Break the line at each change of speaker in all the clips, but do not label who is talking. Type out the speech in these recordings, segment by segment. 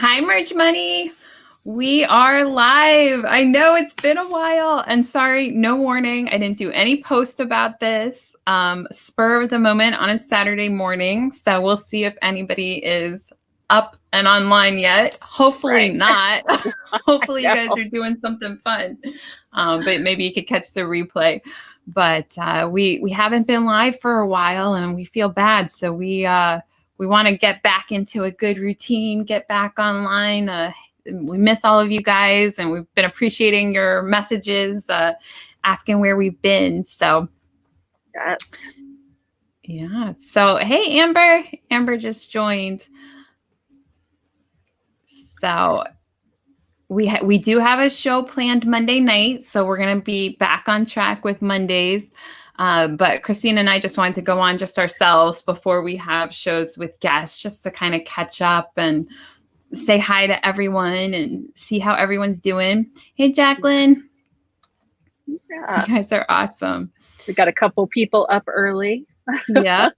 Hi, Merch Money. We are live. I know it's been a while, and sorry, no warning. I didn't do any post about this. Spur of the moment on a Saturday morning. So we'll see if anybody is up and online yet. Hopefully not. Hopefully you guys are doing something fun. But maybe you could catch the replay. But we haven't been live for a while, and we feel bad. So we want to get back into a good routine, get back online. We miss all of you guys, and we've been appreciating your messages, asking where we've been. So,
yes.
Yeah. So, hey, Amber. Amber just joined. So, we do have a show planned Monday night. So, we're going to be back on track with Mondays. But Christine and I just wanted to go on just ourselves before we have shows with guests, just to kind of catch up and say hi to everyone and see how everyone's doing. Hey, Jacqueline.
Yeah.
You guys are awesome.
We got a couple people up early.
Yeah.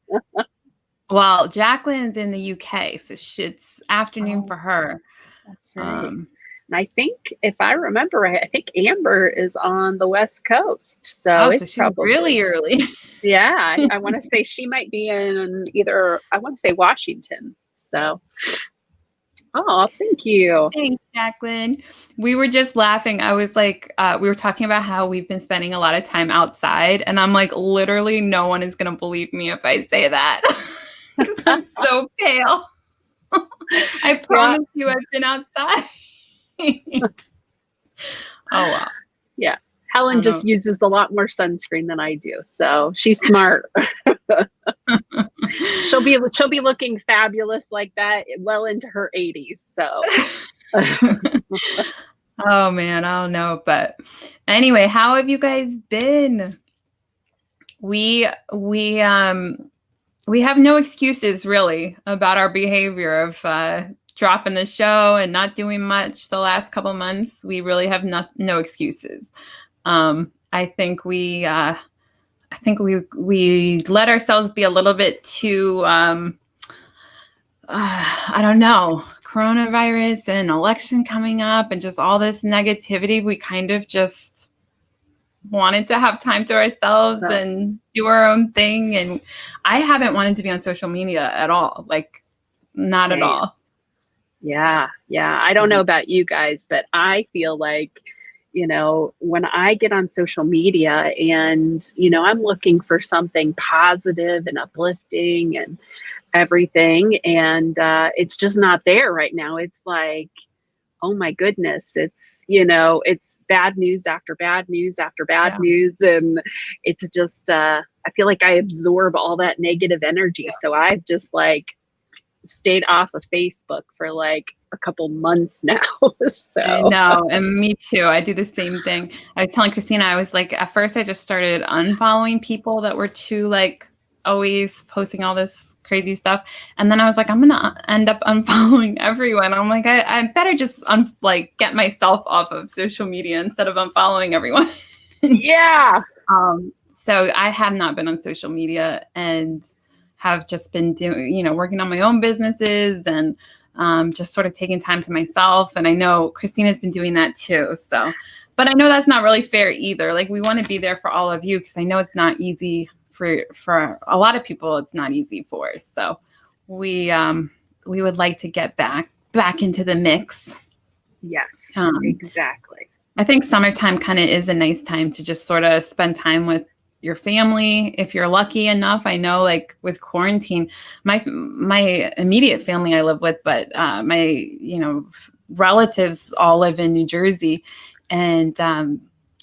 Well, Jacqueline's in the UK, so it's afternoon for her.
That's right. And I think, if I remember right, I think Amber is on the West Coast. So it's
she's
probably
really early.
Yeah. I want to say she might be in I want to say Washington. So, thank you.
Thanks, Jacqueline. We were just laughing. I was like, we were talking about how we've been spending a lot of time outside. And I'm like, literally, no one is going to believe me if I say that. Because I'm so pale. I promise you I've been outside. Oh, wow.
Yeah. Helen just uses a lot more sunscreen than I do. So she's smart. She'll be looking fabulous like that well into her 80s. So
oh man, I don't know. But anyway, how have you guys been? We have no excuses really about our behavior of dropping the show and not doing much the last couple months. We really have no excuses. I think we let ourselves be a little bit too I don't know, coronavirus and election coming up and just all this negativity. We kind of just wanted to have time to ourselves and do our own thing. And I haven't wanted to be on social media at all, like not at all.
Yeah. I don't know about you guys, but I feel like, when I get on social media and, I'm looking for something positive and uplifting and everything, and it's just not there right now. It's like, oh my goodness, it's bad news after bad news after bad news, and it's just I feel like I absorb all that negative energy. So I've just stayed off of Facebook for a couple months now. So
I know, and me too. I do the same thing. I was telling Christina, I was like, at first I just started unfollowing people that were too always posting all this crazy stuff, and then I was like, I'm gonna end up unfollowing everyone. I'm like, I better just get myself off of social media instead of unfollowing everyone.
Yeah.
So I have not been on social media and have just been doing, working on my own businesses and just sort of taking time to myself. And I know Christina's been doing that too. So, but I know that's not really fair either. We want to be there for all of you because I know it's not easy for a lot of people. It's not easy for. So we would like to get back into the mix.
Yes, exactly.
I think summertime kind of is a nice time to just sort of spend time with your family, if you're lucky enough. I know with quarantine, my immediate family I live with, but my, relatives all live in New Jersey. And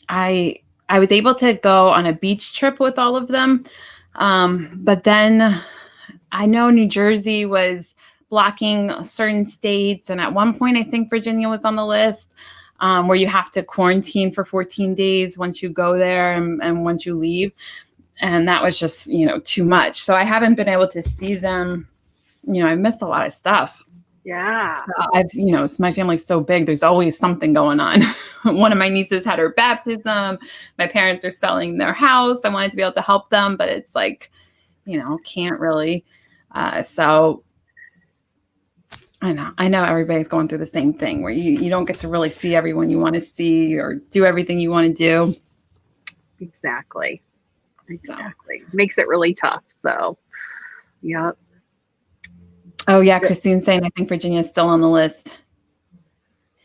I was able to go on a beach trip with all of them. But then I know New Jersey was blocking certain states. And at one point, I think Virginia was on the list. Where you have to quarantine for 14 days once you go there and once you leave. And that was just, too much. So I haven't been able to see them. I missed a lot of stuff.
Yeah.
So my family's so big. There's always something going on. One of my nieces had her baptism. My parents are selling their house. I wanted to be able to help them, but it's can't really. So I know everybody's going through the same thing where you don't get to really see everyone you want to see or do everything you want to do.
Exactly.
So,
Exactly. Makes it really tough. So, yeah.
oh yeah, Christine's saying I think Virginia's still on the list.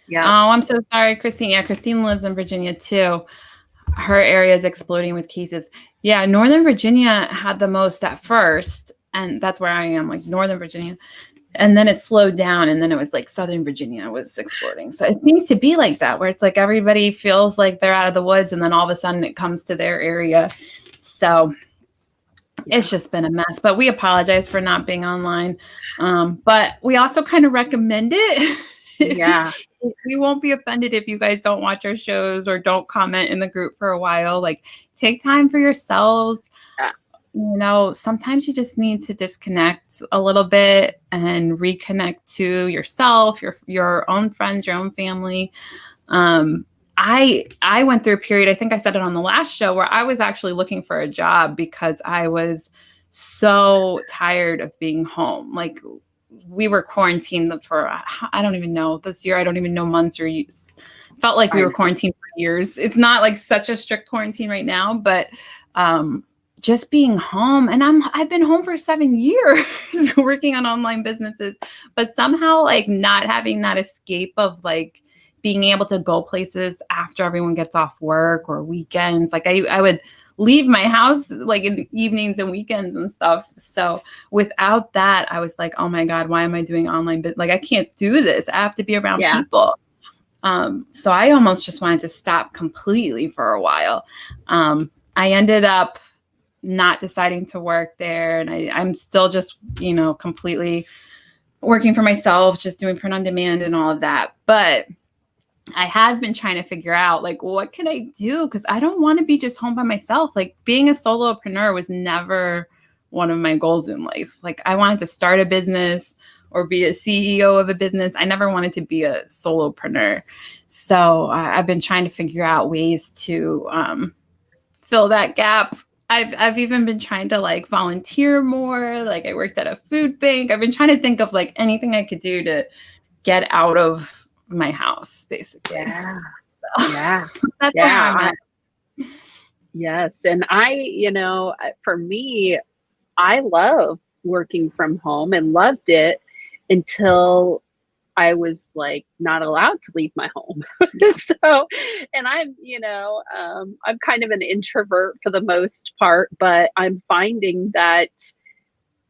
Yeah.
Oh, I'm so sorry, Christine. Yeah, Christine lives in Virginia too. Her area is exploding with cases. Yeah, Northern Virginia had the most at first, and that's where I am, like Northern Virginia. And then it slowed down, and then it was like Southern Virginia was exploding. So it seems to be like that, where it's like everybody feels like they're out of the woods, and then all of a sudden it comes to their area. So it's just been a mess. But we apologize for not being online. But we also kind of recommend it.
Yeah.
We won't be offended if you guys don't watch our shows or don't comment in the group for a while. Like, take time for yourselves.
Yeah.
You know, sometimes you just need to disconnect a little bit and reconnect to yourself, your own friends, your own family. I went through a period, I think I said it on the last show, where I was actually looking for a job because I was so tired of being home. Like, we were quarantined for, I don't even know, this year, I don't even know months or felt like we were quarantined for years. It's not like such a strict quarantine right now, but just being home, and I've been home for 7 years working on online businesses, but somehow like not having that escape of like being able to go places after everyone gets off work or weekends. Like I would leave my house like in the evenings and weekends and stuff. So without that, I was like, oh my God, why am I doing online? But like, I can't do this. I have to be around people. So I almost just wanted to stop completely for a while. I ended up not deciding to work there. And I'm still just, completely working for myself, just doing print on demand and all of that. But I have been trying to figure out, like, what can I do? Because I don't want to be just home by myself. Like, being a solopreneur was never one of my goals in life. Like, I wanted to start a business or be a CEO of a business. I never wanted to be a solopreneur. So I've been trying to figure out ways to fill that gap. I've even been trying to like volunteer more. Like, I worked at a food bank. I've been trying to think of like anything I could do to get out of my house, basically.
Yeah.
So,
yeah.
That's where I'm at.
Yes. And for me, I love working from home and loved it until I was like not allowed to leave my home. So, and I'm kind of an introvert for the most part, but I'm finding that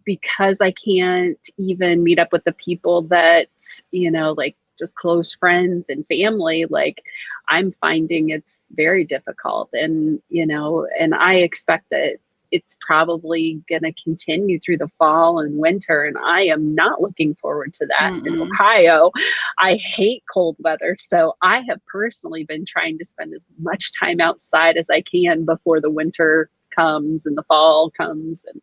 because I can't even meet up with the people that, like just close friends and family, like I'm finding it's very difficult. And, and I expect that it's probably going to continue through the fall and winter. And I am not looking forward to that. In Ohio, I hate cold weather. So I have personally been trying to spend as much time outside as I can before the winter comes and the fall comes. And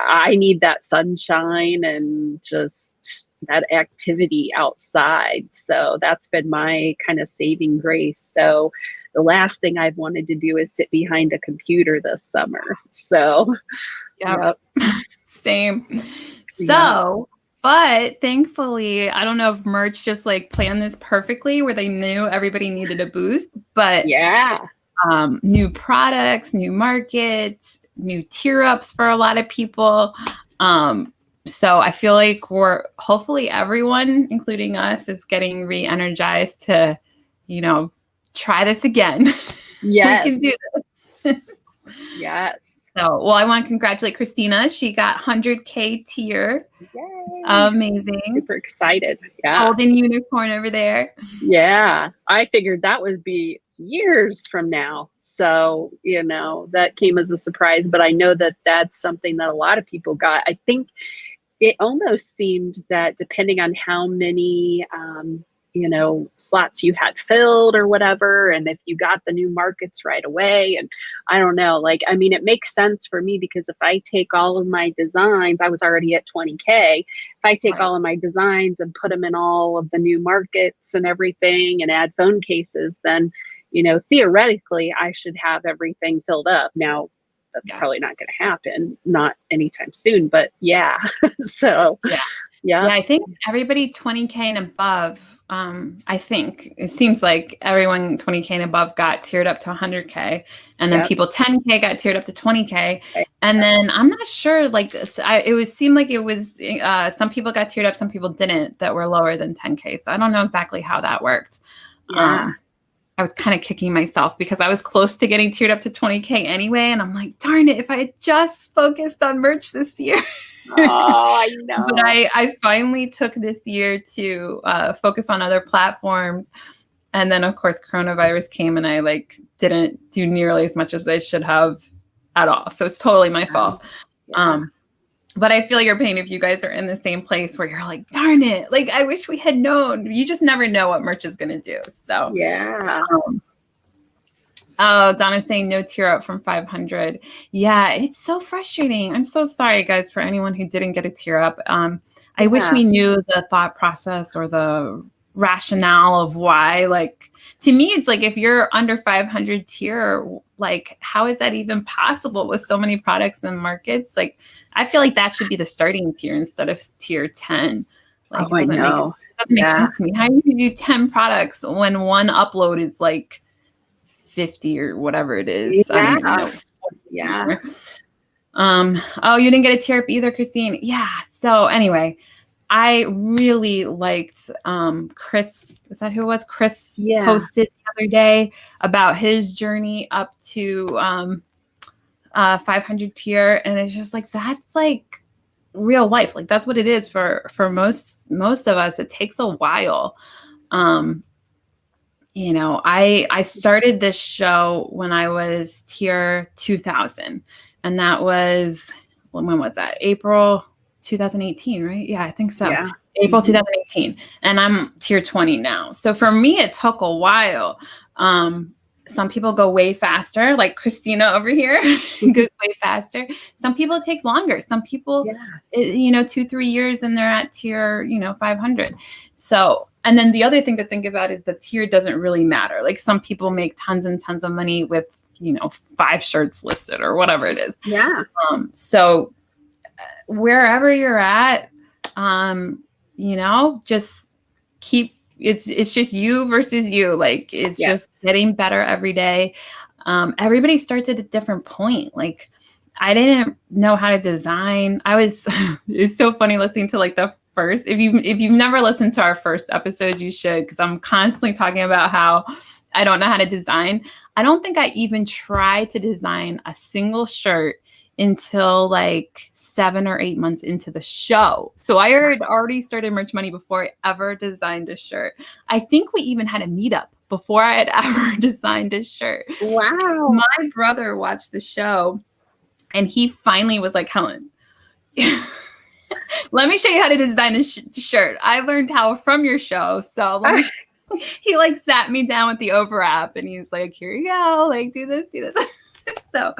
I need that sunshine and just that activity outside. So that's been my kind of saving grace. So the last thing I've wanted to do is sit behind a computer this summer. So,
yep. Same. So, but thankfully, I don't know if merch just like planned this perfectly where they knew everybody needed a boost, but new products, new markets, new tier ups for a lot of people. So I feel like hopefully everyone, including us, is getting re-energized to, try this again.
Yes.
We can do this.
Yes.
So, well, I want to congratulate Christina. She got 100K tier.
Yay.
Amazing.
Super excited. Yeah.
Golden unicorn over there.
Yeah. I figured that would be years from now. So, that came as a surprise, but I know that that's something that a lot of people got. I think it almost seemed that depending on how many, slots you had filled or whatever, and if you got the new markets right away, and I don't know, it makes sense for me because if I take all of my designs, I was already at 20K. If I take all of my designs and put them in all of the new markets and everything and add phone cases, then, theoretically I should have everything filled up. Now, that's probably not going to happen, not anytime soon, but yeah. So Yeah.
Yeah, I think everybody 20K and above, I think it seems like everyone 20K and above got tiered up to 100K, and then
Yep.
people 10K got tiered up to 20K,
Okay.
and then I'm not sure. Like, it was seemed like it was some people got tiered up, some people didn't that were lower than 10K. So I don't know exactly how that worked.
Yeah.
I was kind of kicking myself because I was close to getting tiered up to 20K anyway, and I'm like, darn it, if I had just focused on merch this year.
Oh, I know.
But I finally took this year to focus on other platforms. And then, of course, coronavirus came and I didn't do nearly as much as I should have at all. So it's totally my fault.
Yeah.
But I feel your pain if you guys are in the same place where you're like, darn it, like, I wish we had known. You just never know what merch is going to do. So,
Yeah.
Oh, Donna's saying no tier up from 500. Yeah, it's so frustrating. I'm so sorry, guys, for anyone who didn't get a tier up. I wish we knew the thought process or the rationale of why. Like, to me, it's like if you're under 500 tier, like, how is that even possible with so many products and markets? Like, I feel like that should be the starting tier instead of tier 10. Like,
Oh, I know.
It doesn't make sense to me. How do you do 10 products when one upload is like 50 or whatever it is?
Yeah.
I don't even know.
Yeah.
Oh, you didn't get a tier up either, Christine. Yeah. So anyway, I really liked Chris. Is that who it was? Chris posted the other day about his journey up to 500 tier, and it's just like that's like real life. Like that's what it is for most of us. It takes a while. You know, I started this show when I was tier 2000, and that was, when was that? April 2018, right? Yeah, I think so.
Yeah.
April 2018, and I'm tier 20 now. So for me, it took a while. Some people go way faster, like Christina over here goes way faster. Some people it takes longer. Some people, 2-3 years and they're at tier, 500. So, and then the other thing to think about is the tier doesn't really matter. Like some people make tons and tons of money with, 5 shirts listed or whatever it is.
Yeah.
So wherever you're at, just keep, it's just you versus you. Like it's just getting better every day. Everybody starts at a different point. Like I didn't know how to design. It's so funny listening to like the first, if you've never listened to our first episode, you should, because I'm constantly talking about how I don't know how to design. I don't think I even tried to design a single shirt until like 7 or 8 months into the show. So I had already started Merch Money before I ever designed a shirt. I think we even had a meetup before I had ever designed a shirt.
Wow.
My brother watched the show and he finally was like, Helen, let me show you how to design a shirt. I learned how from your show. So let me he like sat me down with the overwrap and he's like, here you go, like do this. So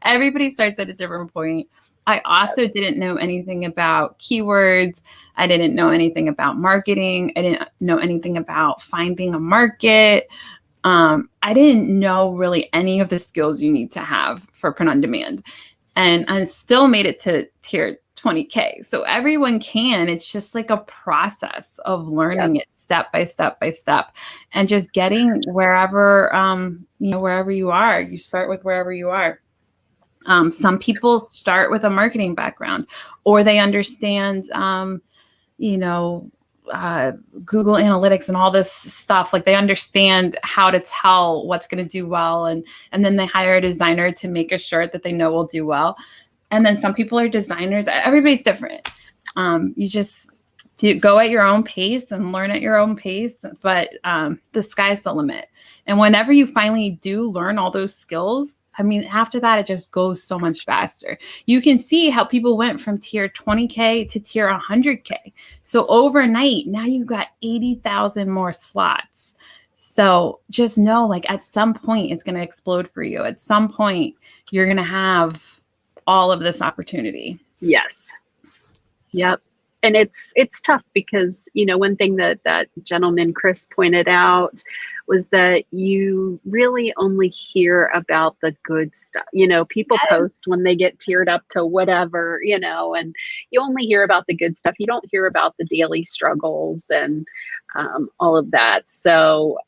everybody starts at a different point. I also didn't know anything about keywords. I didn't know anything about marketing. I didn't know anything about finding a market. I didn't know really any of the skills you need to have for print on demand. And I still made it to tier 20K. So everyone can. It's just like a process of learning it step by step by step and just getting wherever, wherever you are. You start with wherever you are. Some people start with a marketing background or they understand, Google Analytics and all this stuff. Like they understand how to tell what's going to do well. And then they hire a designer to make a shirt that they know will do well. And then some people are designers. Everybody's different. You just go at your own pace and learn at your own pace. But the sky's the limit. And whenever you finally do learn all those skills, I mean, after that, it just goes so much faster. You can see how people went from tier 20K to tier 100K. So overnight, now you've got 80,000 more slots. So just know, like at some point, it's going to explode for you. At some point, you're going to have all of this opportunity.
Yes. Yep. And it's tough because, one thing that gentleman Chris pointed out was that you really only hear about the good stuff. People post when they get tiered up to whatever, and you only hear about the good stuff. You don't hear about the daily struggles and all of that. So,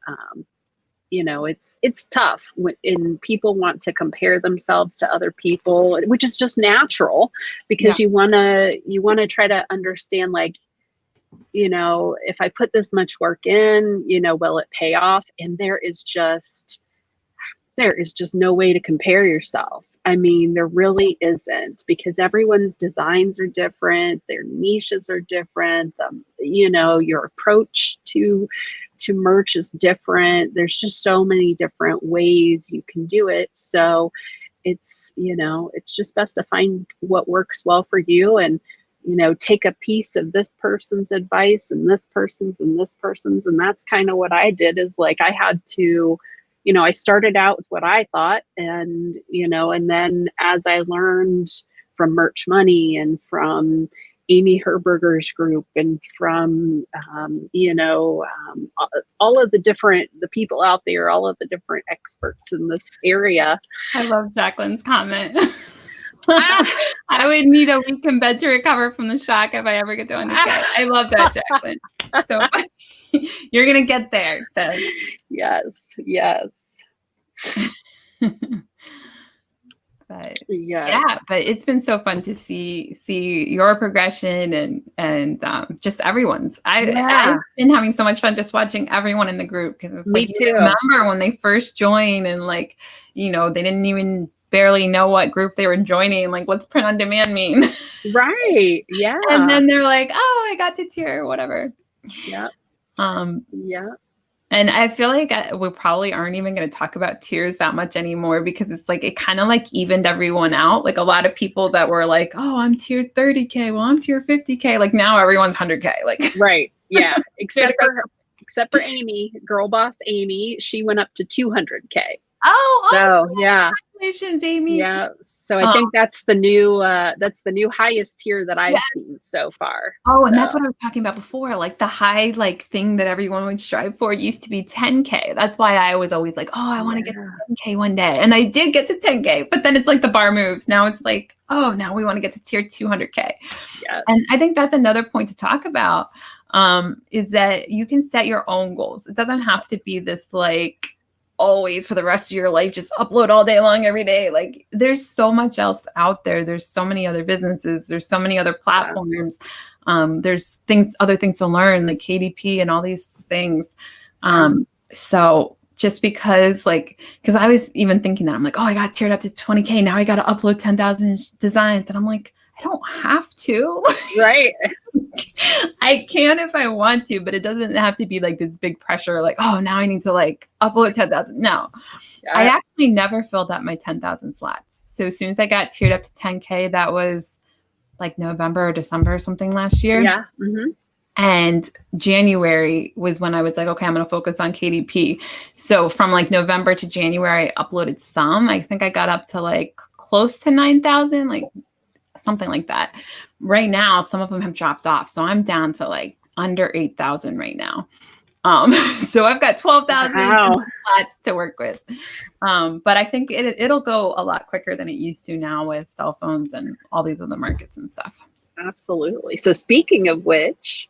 it's tough when people want to compare themselves to other people, which is just natural because you want to try to understand, like, if I put this much work in, will it pay off? And there is just no way to compare yourself. I mean, there really isn't, because everyone's designs are different, their niches are different. Your approach to merch is different. There's just so many different ways you can do it. So it's just best to find what works well for you, and take a piece of this person's advice and this person's and this person's. And that's kind of what I did, is like, I had to, I started out with what I thought, and then as I learned from Merch Money and from Amy Herberger's group and from, all of the people out there, all of the different experts in this area.
I love Jacqueline's comment. I would need a week in bed to recover from the shock if I ever get to 100K. I love that, Jacqueline. So you're going to get there. So
yes.
But but it's been so fun to see your progression and just everyone's. I've been having so much fun just watching everyone in the group, because it's
Me
like,
too.
you remember when they first joined and like, they didn't even barely know what group they were joining. Like, what's print on demand mean?
Right. Yeah.
And then they're like, oh, I got to tier or whatever.
Yeah. Yeah.
And I feel like we probably aren't even going to talk about tiers that much anymore, because it's like, it kind of like evened everyone out. Like, a lot of people that were like, oh, I'm tier 30K. Well, I'm tier 50K. Like, now everyone's 100K. Like,
right. Yeah. Except for Amy, girl boss Amy, she went up to 200K.
Oh,
so yeah.
Congratulations, Amy.
Yeah. So I think that's the new highest tier that I've seen so far.
Oh, and that's what I was talking about before. Like, the high thing that everyone would strive for used to be 10K. That's why I was always like, oh, I want to get to 10K one day. And I did get to 10K, but then it's like the bar moves. Now it's like, oh, now we want to get to tier 200K.
Yes.
And I think that's another point to talk about, is that you can set your own goals. It doesn't have to be this like always for the rest of your life, just upload all day long every day. Like, there's so much else out there. There's so many other businesses. There's so many other platforms. There's other things to learn, like KDP and all these things. So just because I was even thinking that, I'm like, oh, I got tiered up to 20K. Now I got to upload 10,000 designs. And I'm like, I don't have to.
Right.
I can if I want to, but it doesn't have to be like this big pressure. Like, oh, now I need to upload 10,000. No, I actually never filled up my 10,000 slots. So as soon as I got tiered up to 10K, that was like November or December or something last year.
Yeah. Mm-hmm.
And January was when I was like, okay, I'm going to focus on KDP. So from November to January, I uploaded some. I think I got up to close to 9,000, something like that. Right now, some of them have dropped off. So I'm down to under 8,000 right now. So I've got 12,000 slots to work with. But I think it'll go a lot quicker than it used to now with cell phones and all these other markets and stuff.
Absolutely. So speaking of which,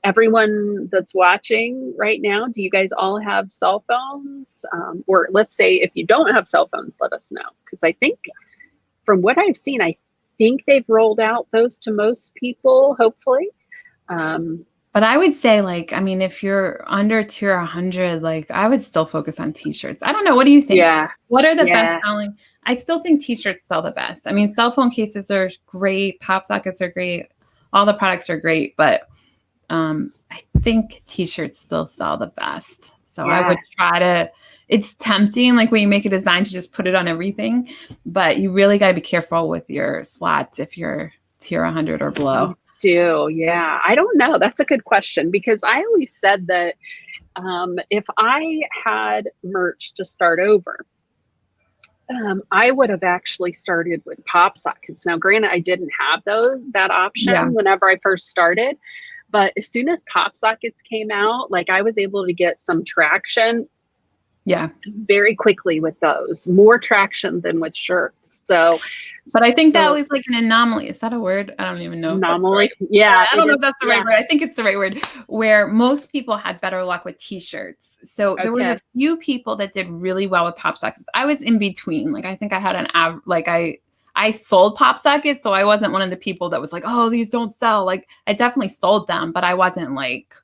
everyone that's watching right now, do you guys all have cell phones? Or let's say if you don't have cell phones, let us know. Because I think from what I've seen, I think they've rolled out those to most people, hopefully.
But I would say, if you're under tier 100, I would still focus on t-shirts. I don't know. What do you think?
Yeah.
What are the best selling? I still think t-shirts sell the best. I mean, cell phone cases are great. Pop sockets are great. All the products are great. But I think t-shirts still sell the best. So I would try to... It's tempting, when you make a design, to just put it on everything, but you really got to be careful with your slots if you're tier 100 or below.
Yeah. I don't know. That's a good question, because I always said that if I had merch to start over, I would have actually started with pop sockets. Now, granted, I didn't have that
Yeah.
option whenever I first started, but as soon as pop sockets came out, like I was able to get some traction
Yeah.
very quickly with those, more traction than with shirts.
But I think that was like an anomaly. Is that a word? I don't even know.
Anomaly. Yeah.
I don't know if that's the right word. I think it's the right word, where most people had better luck with t-shirts. So there were a few people that did really well with pop sockets. I was in between. Like, I think I had I sold pop sockets. So I wasn't one of the people that was like, oh, these don't sell. Like, I definitely sold them, but I wasn't like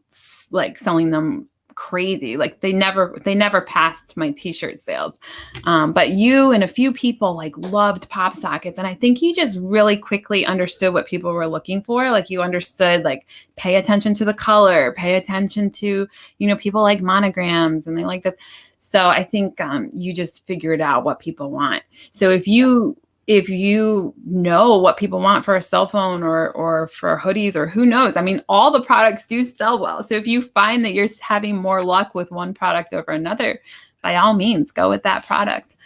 selling them crazy. Like they never passed my t-shirt sales. But you and a few people like loved pop sockets. And I think you just really quickly understood what people were looking for. Like you understood, like, pay attention to the color, pay attention to, people like monograms and they like this. So I think you just figured out what people want. So if you know what people want for a cell phone or for hoodies or who knows, I mean, all the products do sell well. So if you find that you're having more luck with one product over another, by all means, go with that product.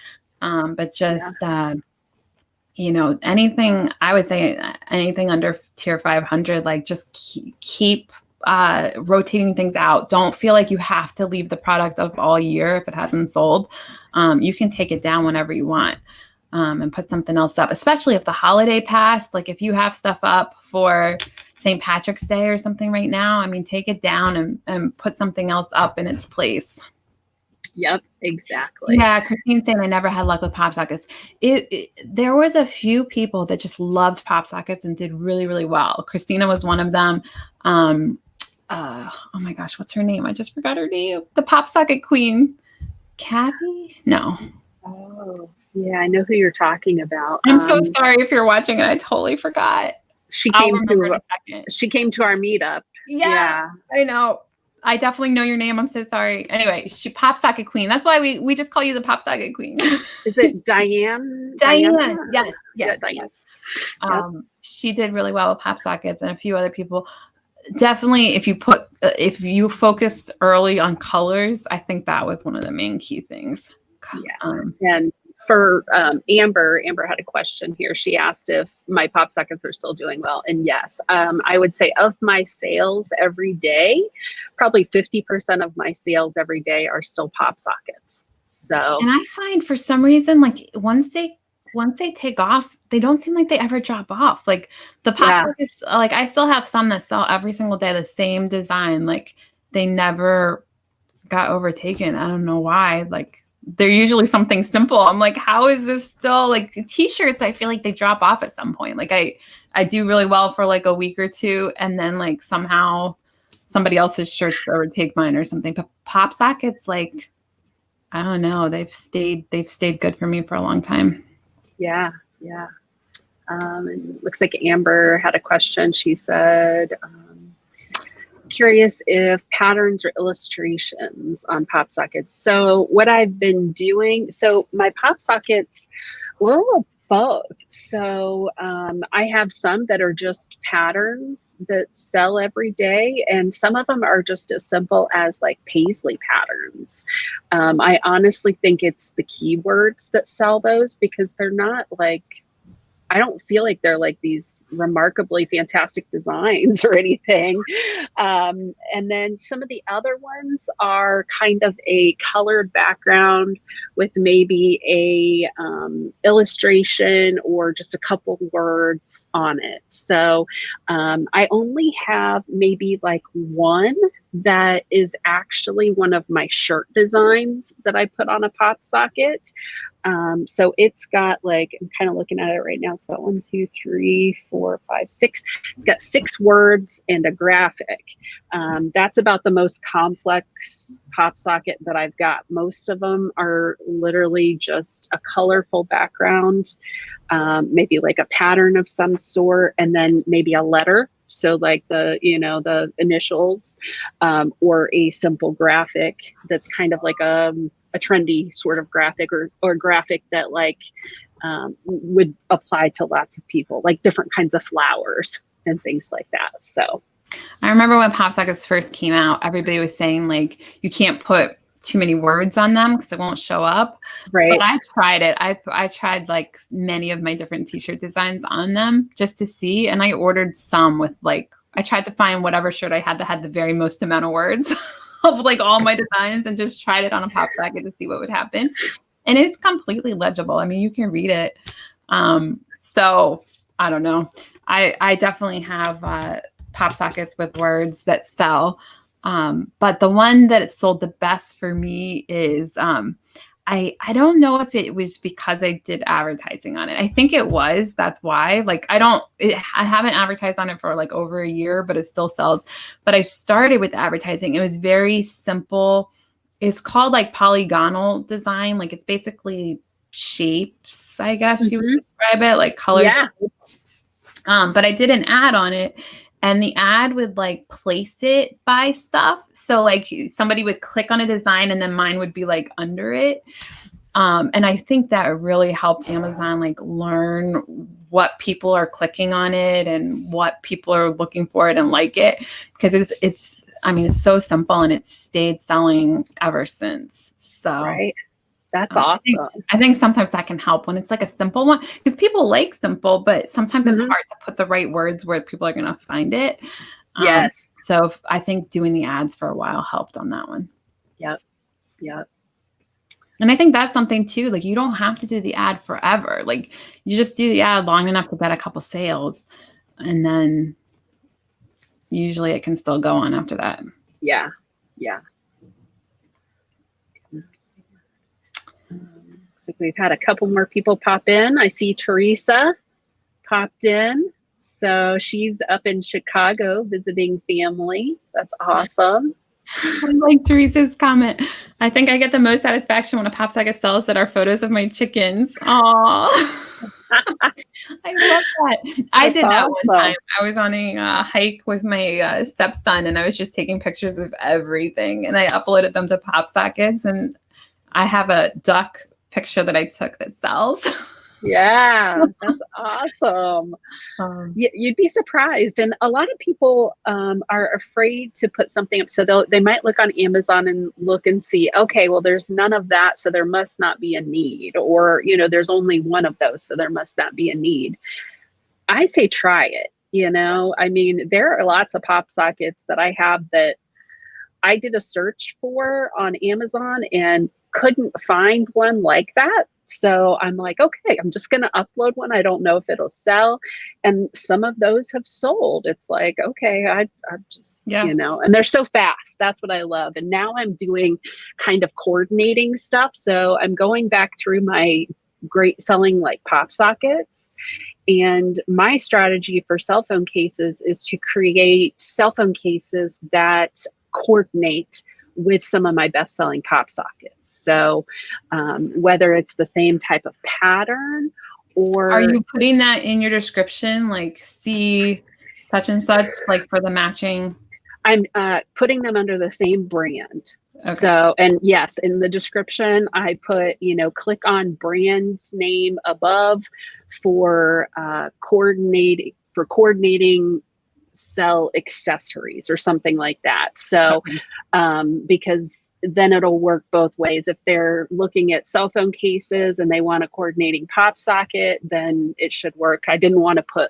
But just, anything, I would say anything under tier 500, like just keep rotating things out. Don't feel like you have to leave the product up all year if it hasn't sold. You can take it down whenever you want. And put something else up, especially if the holiday passed. Like if you have stuff up for St. Patrick's Day or something right now, I mean, take it down and put something else up in its place.
Yep, exactly.
Yeah, Christine's saying I never had luck with pop sockets. There was a few people that just loved pop sockets and did really, really well. Christina was one of them. Oh my gosh, what's her name? I just forgot her name. The pop socket queen. Kathy? No.
Oh. Yeah, I know who you're talking about.
I'm so sorry if you're watching and I totally forgot.
She came to our meetup.
Yeah, I know. I definitely know your name. I'm so sorry. Anyway, she pop socket queen. That's why we just call you the pop socket queen.
Is it Diane?
Diane. Yes.
Yeah, Diane.
She did really well with pop sockets and a few other people. Definitely, if you focused early on colors, I think that was one of the main key things.
Yeah. And for Amber had a question here. She asked if my pop sockets are still doing well. And yes, I would say of my sales every day, probably 50% of my sales every day are still pop sockets. So,
and I find for some reason, like once they take off, they don't seem like they ever drop off. Like the pop sockets, like I still have some that sell every single day, the same design. Like they never got overtaken. I don't know why. Like they're usually something simple. I'm like, how is this still, like, t-shirts? I feel like they drop off at some point. Like I do really well for like a week or two, and then like somehow somebody else's shirts overtake mine or something. But pop sockets, like, I don't know, they've stayed good for me for a long time.
Yeah. And looks like Amber had a question. She said, curious if patterns or illustrations on pop sockets. So what I've been doing, so my pop sockets, a little of both. So I have some that are just patterns that sell every day, and some of them are just as simple as like paisley patterns. I honestly think it's the keywords that sell those, because they're not like, I don't feel like they're like these remarkably fantastic designs or anything. And then some of the other ones are kind of a colored background with maybe a illustration or just a couple words on it. So I only have maybe like one that is actually one of my shirt designs that I put on a pop socket. So it's got like, I'm kind of looking at it right now. It's got 1, 2, 3, 4, 5, 6. It's got 6 words and a graphic. That's about the most complex pop socket that I've got. Most of them are literally just a colorful background, maybe like a pattern of some sort, and then maybe a letter. So like the initials, or a simple graphic that's kind of like a trendy sort of graphic, or graphic that like would apply to lots of people, like different kinds of flowers and things like that. So
I remember when pop sockets first came out, everybody was saying like, you can't put too many words on them because it won't show up.
Right.
But I tried it. I tried like many of my different t-shirt designs on them just to see. And I ordered some with like, I tried to find whatever shirt I had that had the very most amount of words of like all my designs and just tried it on a pop socket to see what would happen. And it's completely legible. I mean, you can read it. So I don't know. I definitely have pop sockets with words that sell. But the one that sold the best for me is I don't know if it was because I did advertising on it. I think it was. That's why. Like I haven't advertised on it for like over a year, but it still sells. But I started with advertising. It was very simple. It's called like polygonal design. Like it's basically shapes, I guess you would describe it, like colors.
Yeah.
But I did an ad on it. And the ad would like place it by stuff. So like somebody would click on a design and then mine would be like under it. And I think that really helped Amazon like learn what people are clicking on it and what people are looking for it and like it. Because it's so simple and it's stayed selling ever since. So
right. That's awesome.
I think sometimes that can help when it's like a simple one because people like simple, but sometimes it's hard to put the right words where people are going to find it.
Yes.
So I think doing the ads for a while helped on that one.
Yep.
And I think that's something too. Like you don't have to do the ad forever. Like you just do the ad long enough to get a couple sales and then usually it can still go on after that.
Yeah. Looks like we've had a couple more people pop in. I see Teresa popped in. So she's up in Chicago visiting family. That's awesome.
I like Teresa's comment. I think I get the most satisfaction when a pop socket sells that are photos of my chickens. Aw. I love that. I did that one time. I was on a hike with my stepson and I was just taking pictures of everything and I uploaded them to pop sockets and I have a duck picture that I took that sells.
Yeah, that's awesome. You'd be surprised. And a lot of people are afraid to put something up. So they might look on Amazon and look and see, okay, well, there's none of that. So there must not be a need. Or, there's only one of those. So there must not be a need. I say try it. I mean, there are lots of pop sockets that I have that I did a search for on Amazon and couldn't find one like that. So I'm like, okay, I'm just going to upload one. I don't know if it'll sell. And some of those have sold. It's like, okay, I'm just, and they're so fast. That's what I love. And now I'm doing kind of coordinating stuff. So I'm going back through my great selling like pop sockets. And my strategy for cell phone cases is to create cell phone cases that coordinate with some of my best-selling pop sockets. So whether it's the same type of pattern or...
Are you putting that in your description? Like see such and such, like for the matching?
I'm putting them under the same brand. Okay. So, and yes, in the description, I put, click on brand name above for coordinating sell accessories or something like that. So, because then it'll work both ways. If they're looking at cell phone cases and they want a coordinating pop socket, then it should work. I didn't want to put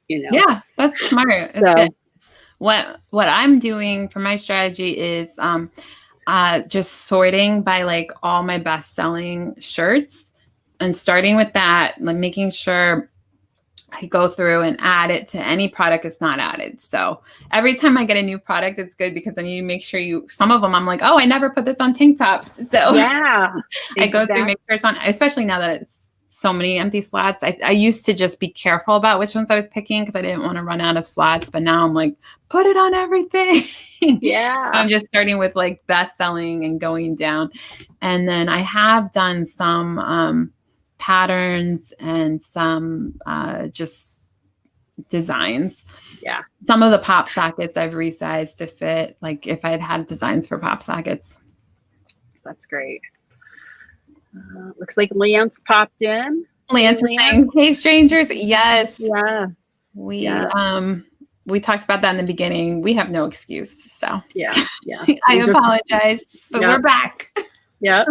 Yeah, that's smart.
So
what I'm doing for my strategy is just sorting by like all my best selling shirts and starting with that, like making sure I go through and add it to any product that's not added. So every time I get a new product, it's good because then you make sure some of them I'm like, oh, I never put this on tank tops. So
yeah,
I go through, make sure it's on, especially now that it's so many empty slots. I used to just be careful about which ones I was picking because I didn't want to run out of slots. But now I'm like, put it on everything.
Yeah.
I'm just starting with like best selling and going down. And then I have done some patterns and some just designs.
Yeah.
Some of the pop sockets I've resized to fit, like if I'd had designs for pop sockets.
That's great. Looks like Lance popped in.
Lance saying, hey strangers. Yes.
Yeah.
we talked about that in the beginning. We have no excuse. So
Yeah.
I apologize, but we're back.
Yeah.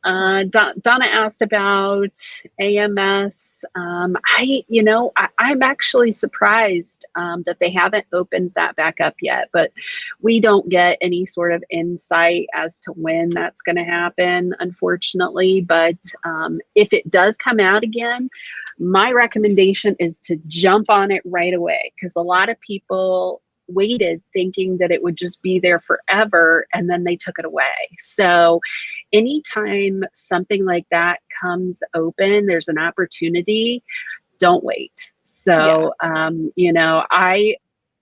Donna asked about AMS. I'm actually surprised that they haven't opened that back up yet, but we don't get any sort of insight as to when that's going to happen, unfortunately. But if it does come out again, my recommendation is to jump on it right away, because a lot of people waited thinking that it would just be there forever, and then they took it away. So anytime something like that comes open, there's an opportunity, don't wait. So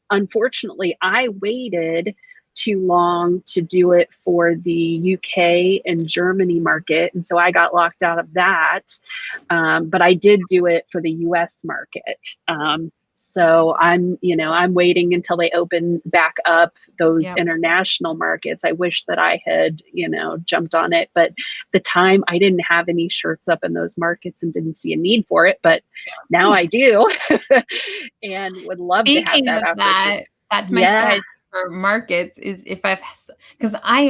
unfortunately I waited too long to do it for the UK and Germany market, and so I got locked out of that. But I did do it for the US market. So I'm waiting until they open back up those international markets. I wish that I had, jumped on it, but the time I didn't have any shirts up in those markets and didn't see a need for it. But now I do, and would love to have that.
That's my strategy for markets, is because I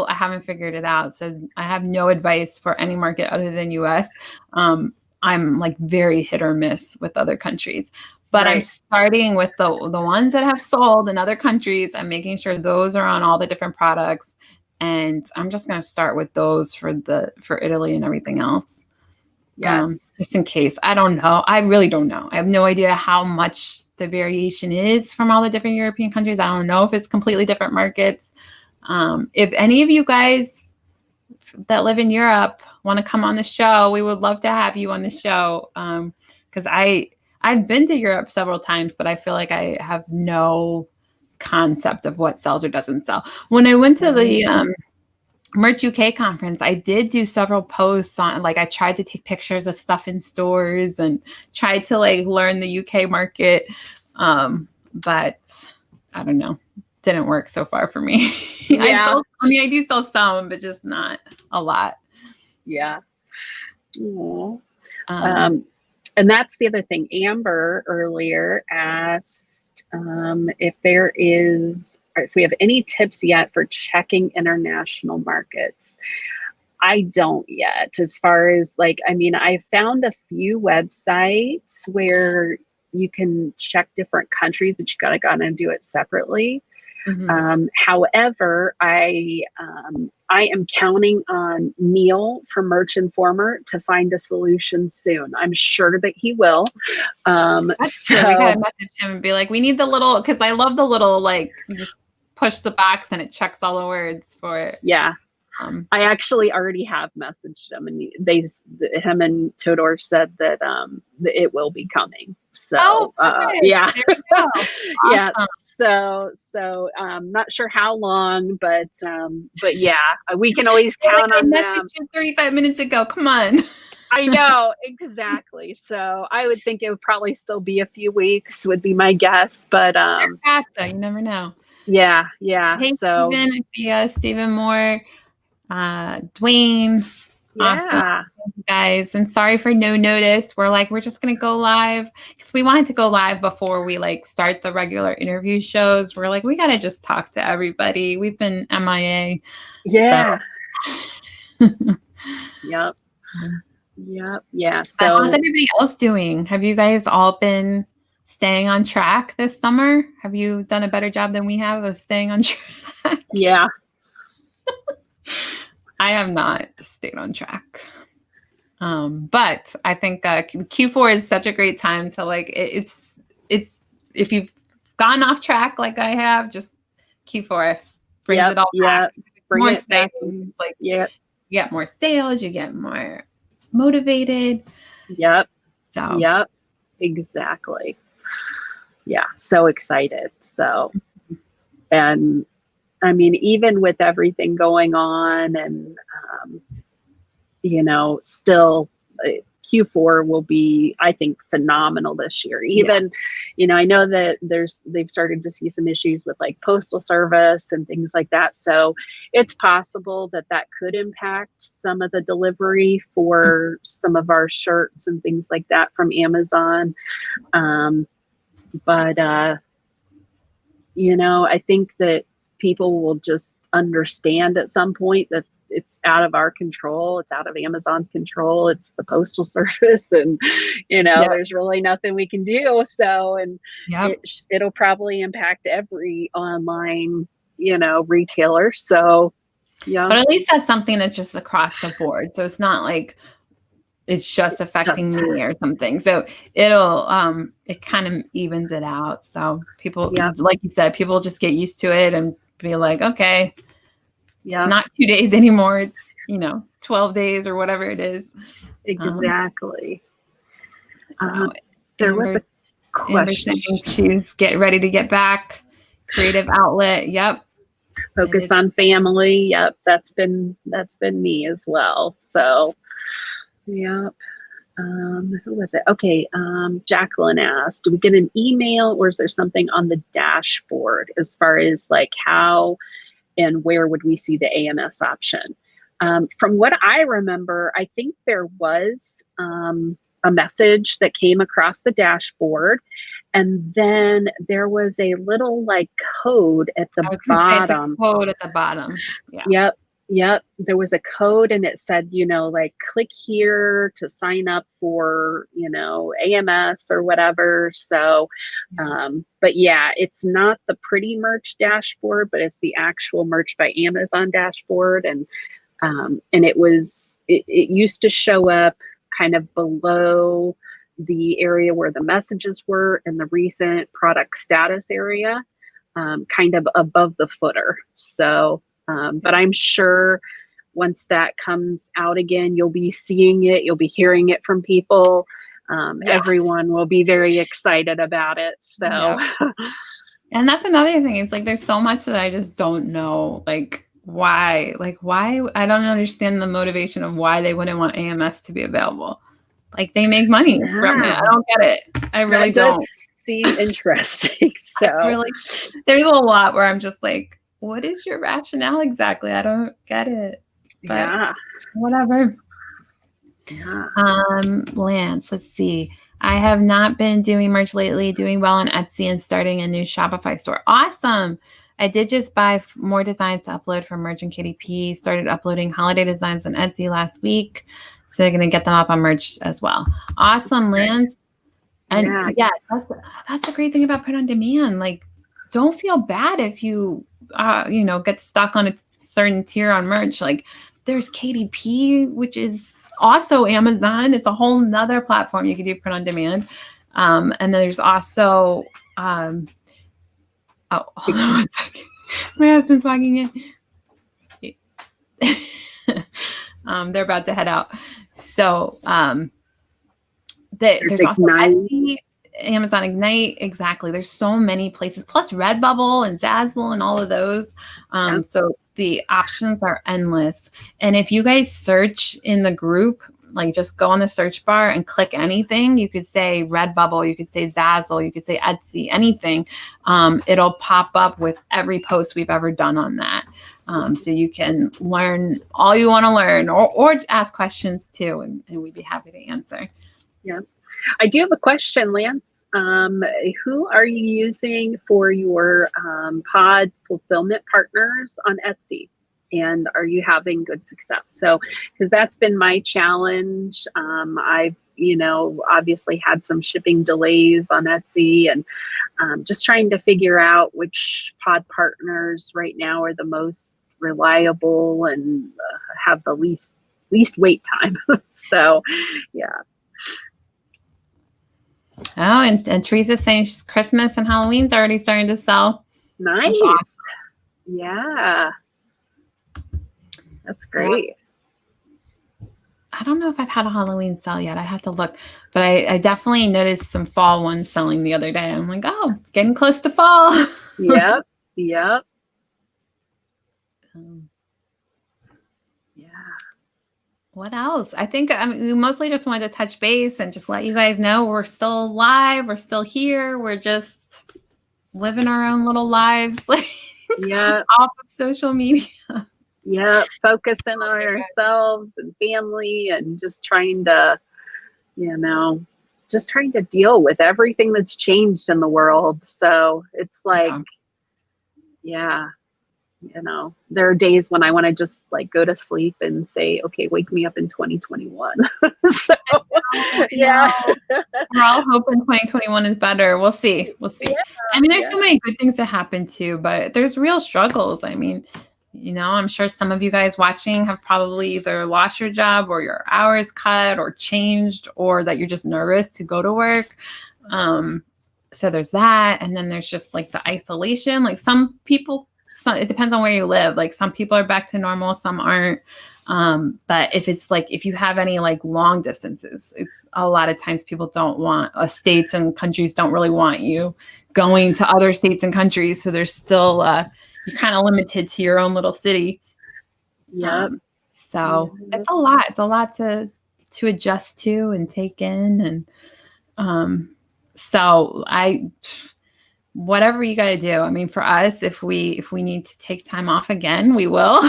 haven't figured it out. So I have no advice for any market other than US. I'm like very hit or miss with other countries. But I'm starting with the ones that have sold in other countries. I'm making sure those are on all the different products, and I'm just going to start with those for Italy and everything else.
Yes,
just in case. I don't know. I really don't know. I have no idea how much the variation is from all the different European countries. I don't know if it's completely different markets. If any of you guys that live in Europe want to come on the show, we would love to have you on the show, because I've been to Europe several times, but I feel like I have no concept of what sells or doesn't sell. When I went to the Merch UK conference, I did do several posts on, I tried to take pictures of stuff in stores and tried to learn the UK market. But I don't know. Didn't work so far for me.
Yeah.
I do sell some, but just not a lot.
Yeah. And that's the other thing. Amber earlier asked if we have any tips yet for checking international markets. I don't yet. As far as I found a few websites where you can check different countries, but you gotta do it separately. Mm-hmm. However, I am counting on Neil from Merch Informer to find a solution soon. I'm sure that he will.
That's true. We gotta message him and be like, we need the little, because I love the little you just push the box and it checks all the words for it.
Yeah. I actually already have messaged him, and him and Todor said that it will be coming. So yeah, yeah. So not sure how long, but yeah, we can always count on them.
35 minutes ago. Come on.
I know, exactly. So I would think it would probably still be a few weeks, would be my guess. But
you never know.
Yeah.
Hey,
So
Stephen Moore. Dwayne, awesome, guys, and sorry for no notice. We're just gonna go live because we wanted to go live before we start the regular interview shows. We're we gotta just talk to everybody. We've been MIA.
Yeah. So. Yep. Yeah. So
how's everybody else doing? Have you guys all been staying on track this summer? Have you done a better job than we have of staying on track?
Yeah.
I have not stayed on track. But I think Q4 is such a great time to it's if you've gone off track like I have, just Q4 brings it all back.
Bring
more
it back.
You get more sales, you get more motivated.
Yep.
So
yep. Exactly. Yeah. So excited. So, and I mean, even with everything going on and, still Q4 will be, I think, phenomenal this year. Even, I know that they've started to see some issues with postal service and things like that. So it's possible that could impact some of the delivery for some of our shirts and things like that from Amazon. But, I think that people will just understand at some point that it's out of our control. It's out of Amazon's control. It's the postal service, and
Yep.
there's really nothing we can do. So, and
Yep.
it'll probably impact every online, retailer. So, yeah,
But at least that's something that's just across the board. So it's not like it's just affecting
just
me or something. So it'll it kind of evens it out. So people,
yeah,
like you said, people just get used to it and be like, okay,
yeah,
it's not 2 days anymore. It's 12 days or whatever it is.
exactly.
So
There was
Amber,
a
Amber
question
saying she's ready to get back. Creative outlet. Yep.
focused on family. Yep, that's been me as well. So, yep. Who was it? Okay. Jacqueline asked, do we get an email or is there something on the dashboard as far as like how and where would we see the AMS option? From what I remember, I think there was a message that came across the dashboard, and then there was a little like code at the
I was going to say it's a
bottom.
code at the bottom. Yeah.
Yep. Yep. There was a code and it said, like click here to sign up for, AMS or whatever. So, but yeah, it's not the pretty merch dashboard, but it's the actual Merch by Amazon dashboard. And it used to show up kind of below the area where the messages were in the recent product status area, kind of above the footer. So, but I'm sure once that comes out again, you'll be seeing it, you'll be hearing it from people. Everyone will be very excited about it. So,
Yep. And that's another thing. It's like there's so much that I just don't know. Like why I don't understand the motivation of why they wouldn't want AMS to be available. Like they make money from it. I don't get it. I really don't.
Seem interesting. So
really, there's a lot where I'm just like, what is your rationale exactly? I don't get it. But
yeah,
whatever.
Yeah.
Lance, let's see. I have not been doing merch lately, doing well on Etsy and starting a new Shopify store. Awesome. I did just buy more designs to upload from Merch and KDP. Started uploading holiday designs on Etsy last week. So they're going to get them up on merch as well. Awesome, Lance. And yeah, that's the great thing about print on demand. Like, don't feel bad if you, get stuck on a certain tier on merch. Like there's KDP, which is also Amazon. It's a whole nother platform you can do print on demand. And then there's also, hold on 1 second. My husband's walking in. They're about to head out. So there's also Etsy, Amazon Ignite. Exactly. There's so many places, plus Redbubble and Zazzle and all of those. So the options are endless. And if you guys search in the group, like just go on the search bar and click anything, you could say Redbubble, you could say Zazzle, you could say Etsy, anything. It'll pop up with every post we've ever done on that. So you can learn all you want to learn or ask questions too. And we'd be happy to answer.
Yeah. I do have a question, Lance. Who are you using for your pod fulfillment partners on Etsy? And are you having good success? So, because that's been my challenge. I've, obviously had some shipping delays on Etsy and just trying to figure out which pod partners right now are the most reliable and have the least wait time. So, yeah.
Oh, and Teresa's saying she's Christmas and Halloween's already starting to sell.
Nice.
That's awesome.
Yeah. That's great.
I don't know if I've had a Halloween sale yet. I have to look, but I definitely noticed some fall ones selling the other day. I'm like, oh, it's getting close to fall.
Yep. Yeah.
What else? I think we mostly just wanted to touch base and just let you guys know we're still alive. We're still here. We're just living our own little lives, like off of social media.
Yeah, focusing on ourselves and family and just trying to, just trying to deal with everything that's changed in the world. So it's like, yeah, you know, there are days when I want to just like go to sleep and say, okay, wake me up in 2021. So yeah.
We're all hoping 2021 is better. We'll see. We'll see.
Yeah,
I mean, there's so many good things that happen too, but there's real struggles. I mean, you know, I'm sure some of you guys watching have probably either lost your job or your hours cut or changed, or that you're just nervous to go to work. So there's that. And then there's just like the isolation. Like some people, it depends on where you live. Like some people are back to normal, some aren't. But if it's like, if you have any like long distances, it's a lot of times people don't want, states and countries don't really want you going to other states and countries. So there's still, you're kind of limited to your own little city.
Yeah.
So it's a lot. It's a lot to adjust to and take in. And so whatever you got to do. I mean, for us, if we need to take time off again, we will.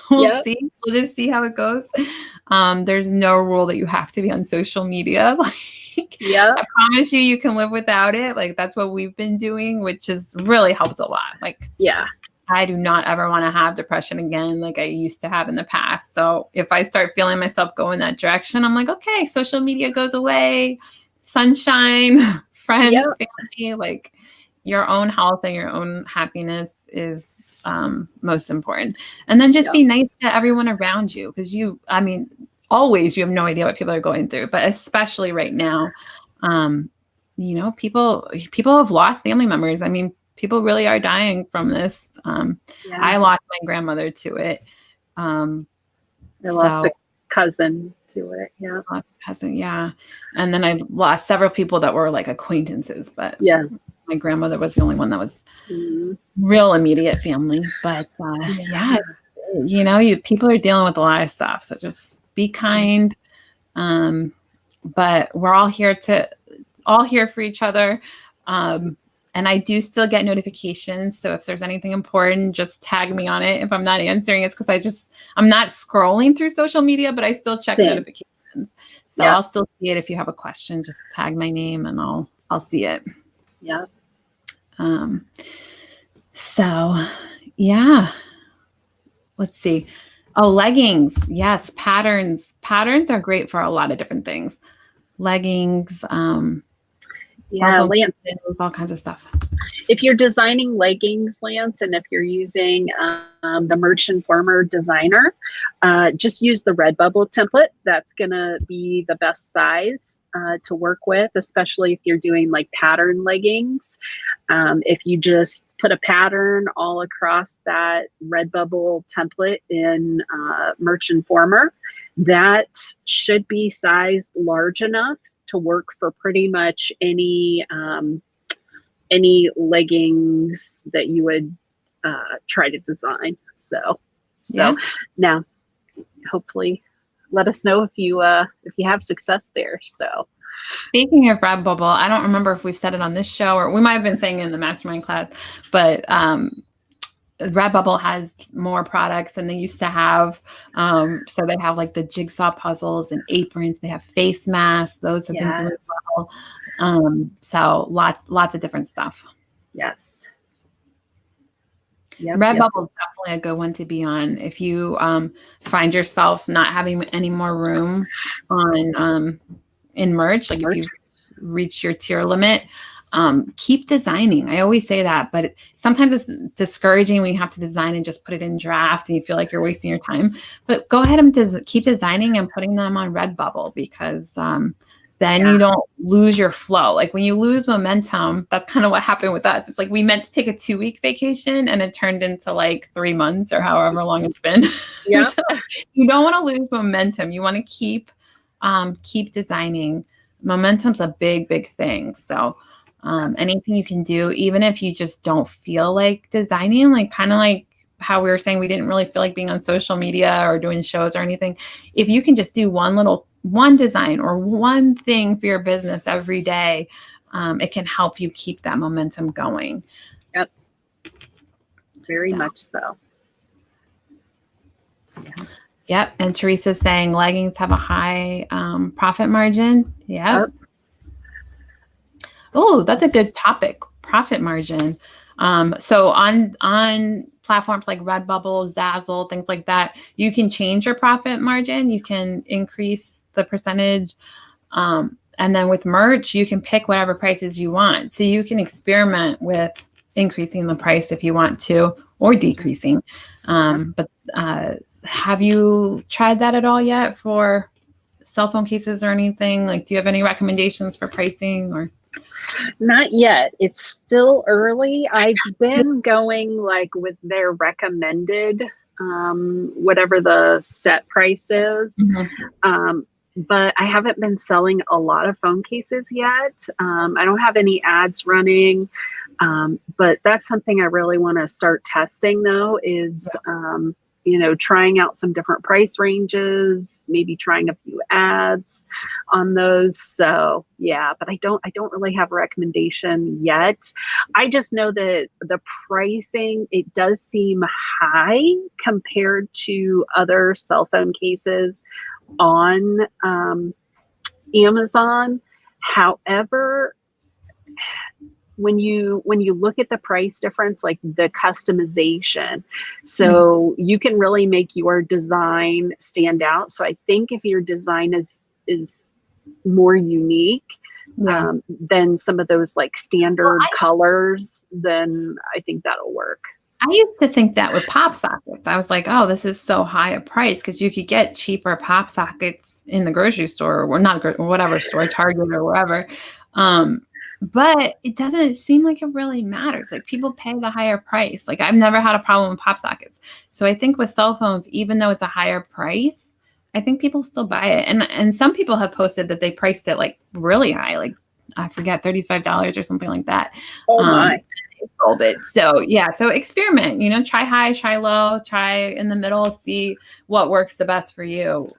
We'll see. We'll just see how it goes. There's no rule that you have to be on social media. Like, I promise you can live without it. Like that's what we've been doing, which has really helped a lot. Like, I do not ever want to have depression again like I used to have in the past. So if I start feeling myself go in that direction, I'm like, okay, social media goes away, sunshine, friends, family, like your own health and your own happiness is most important. And then just be nice to everyone around you. Because I mean, always you have no idea what people are going through, but especially right now, you know, people have lost family members. I mean, people really are dying from this. I lost my grandmother to it.
I lost a cousin to it.
And then I lost several people that were like acquaintances, but my grandmother was the only one that was real immediate family. But you know, people are dealing with a lot of stuff, so just be kind. But we're all here for each other. And I do still get notifications. So if there's anything important, just tag me on it. If I'm not answering, it's because I'm not scrolling through social media, but I still check notifications. So I'll still see it. If you have a question, just tag my name and I'll see it. So yeah, let's see. Oh, leggings. Yes. Patterns are great for a lot of different things. Leggings,
Lance,
all kinds of stuff.
If you're designing leggings, Lance, and if you're using the Merch Informer designer, just use the Redbubble template. That's going to be the best size to work with, especially if you're doing like pattern leggings. If you just put a pattern all across that Redbubble template in Merch Informer, that should be sized large enough to work for pretty much any leggings that you would try to design. So now, hopefully, let us know if you have success there. So,
speaking of Redbubble, I don't remember if we've said it on this show or we might have been saying it in the mastermind class, but Redbubble has more products than they used to have. So they have like the jigsaw puzzles and aprons. They have face masks. Those have been doing well. So lots of different stuff.
Yes.
Redbubble is definitely a good one to be on. If you find yourself not having any more room on in merch, like if you reach your tier limit, keep designing. I always say that, but sometimes it's discouraging when you have to design and just put it in draft and you feel like you're wasting your time. But go ahead and keep designing and putting them on Redbubble, because then you don't lose your flow. Like when you lose momentum, that's kind of what happened with us. It's like we meant to take a 2-week vacation and it turned into like 3 months or however long it's been. So you don't want to lose momentum. You want to keep designing. Momentum's a big thing. So anything you can do, even if you just don't feel like designing, like kind of like how we were saying, we didn't really feel like being on social media or doing shows or anything. If you can just do one design or one thing for your business every day, it can help you keep that momentum going.
Yep. Very much so.
Yep. And Teresa's saying leggings have a high profit margin. Yep. Oh, that's a good topic. Profit margin. So on platforms like Redbubble, Zazzle, things like that, you can change your profit margin. You can increase the percentage. And then with merch, you can pick whatever prices you want. So you can experiment with increasing the price if you want to, or decreasing. But have you tried that at all yet for cell phone cases or anything? Like, do you have any recommendations for pricing or?
Not yet. It's still early. I've been going like with their recommended, whatever the set price is.
Mm-hmm.
But I haven't been selling a lot of phone cases yet. I don't have any ads running. But that's something I really want to start testing though, is, trying out some different price ranges, maybe trying a few ads on those. So yeah, but I don't really have a recommendation yet. I just know that the pricing, it does seem high compared to other cell phone cases on Amazon. However, when you look at the price difference, like the customization, so you can really make your design stand out. So I think if your design is more unique than some of those like standard colors, then I think that'll work.
I used to think that with pop sockets. I was like, oh, this is so high a price, because you could get cheaper pop sockets in the grocery store, or not, or whatever store, Target or wherever. But it doesn't seem like it really matters. Like, people pay the higher price. Like, I've never had a problem with pop sockets. So I think with cell phones, even though it's a higher price, I think people still buy it. And some people have posted that they priced it like really high, like I forget, $35 or something like that.
Oh my.
Sold it. So yeah, so experiment, try high, try low, try in the middle, see what works the best for you.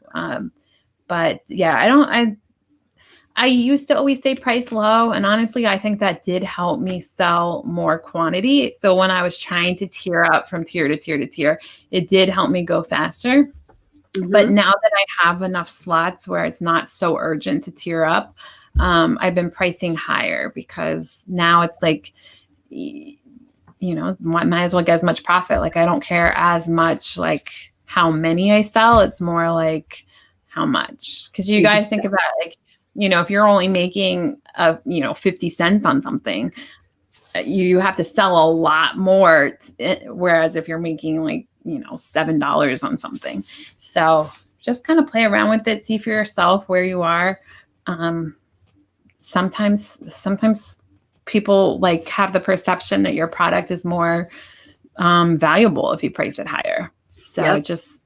But yeah, I used to always say price low, and honestly, I think that did help me sell more quantity. So when I was trying to tier up from tier to tier to tier, it did help me go faster. Mm-hmm. But now that I have enough slots where it's not so urgent to tier up, I've been pricing higher, because now it's like, might as well get as much profit. Like, I don't care as much like how many I sell. It's more like how much. Because you guys think about it, like, if you're only making 50 cents on something, you have to sell a lot more. Whereas if you're making like, $7 on something. So just kind of play around with it. See for yourself where you are. Sometimes people like have the perception that your product is more valuable if you price it higher. So it just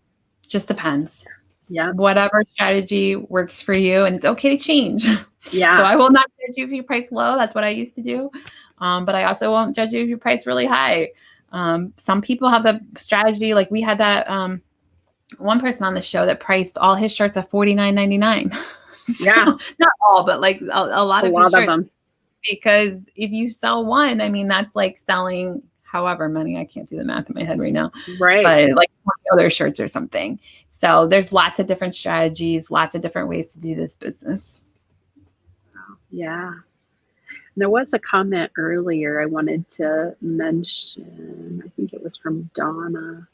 depends.
Yeah.
Whatever strategy works for you, and it's okay to change.
Yeah.
So I will not judge you if you price low. That's what I used to do. But I also won't judge you if you price really high. Some people have the strategy, like we had that one person on the show that priced all his shirts at $49.99. So,
yeah.
Not all, but like a lot of his shirts.
Them.
Because if you sell one, I mean, that's like selling however many, I can't do the math in my head right now.
Right.
But like 20 other shirts or something. So there's lots of different strategies, lots of different ways to do this business.
Yeah. There was a comment earlier I wanted to mention. I think it was from Donna.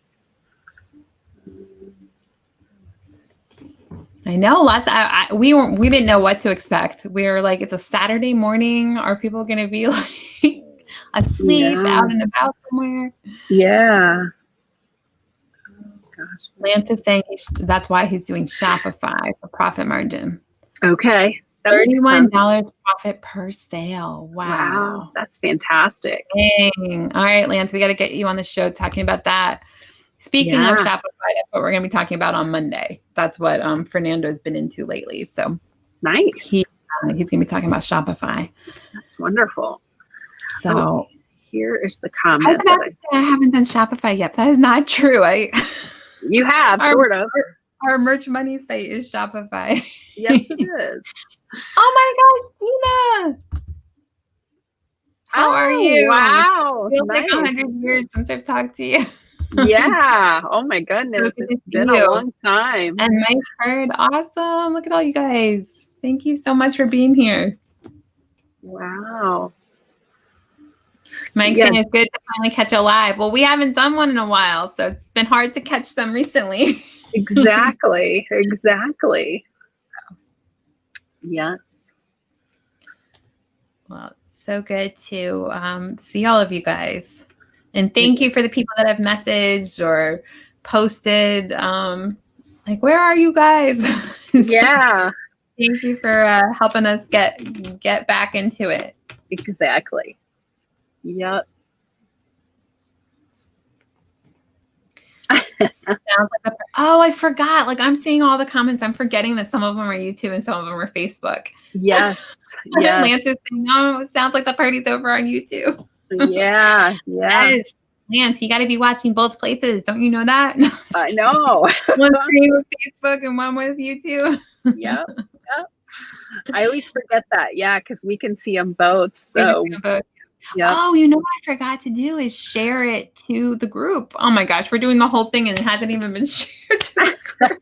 I know lots. We didn't know what to expect. We were like, it's a Saturday morning. Are people going to be like asleep out and about somewhere?
Yeah. Oh, gosh.
Lance is saying that's why he's doing Shopify for profit margin.
Okay.
$31 profit per sale. Wow.
That's fantastic.
Dang. All right, Lance, we got to get you on the show talking about that. Speaking of Shopify, that's what we're going to be talking about on Monday. That's what Fernando's been into lately. So
nice.
He's going to be talking about Shopify.
That's wonderful.
So
here is the comment.
I haven't done Shopify yet. That is not true.
You have, sort of.
Our Merch Money site is Shopify.
Yes, it is.
Oh my gosh, Dina! How are you?
Wow.
It feels like 100 years since I've talked to you.
Yeah. Oh my goodness. It's been a long time.
And Mike Heard, awesome. Look at all you guys. Thank you so much for being here.
Wow.
Mike
Yeah,
saying it's good to finally catch a live. Well, we haven't done one in a while, so it's been hard to catch them recently.
exactly. Exactly. Yes.
Well, it's so good to see all of you guys. And thank you for the people that have messaged or posted. Like, where are you guys?
Yeah,
Thank you for helping us get back into it.
exactly. Yep.
Oh, I forgot. Like, I'm seeing all the comments. I'm forgetting that some of them are YouTube and some of them are Facebook.
Yes. Yes.
Lance is saying, no, it sounds like the party's over on YouTube.
Yeah. Yeah.
Yes. Lance, you got to be watching both places. Don't you know that?
I know.
One screen with Facebook and one with YouTube.
Yep. Yep. I always forget that. Yeah, because we can see them both. So, yeah.
Oh, you know what I forgot to do is share it to the group. Oh my gosh, we're doing the whole thing and it hasn't even been shared to the group.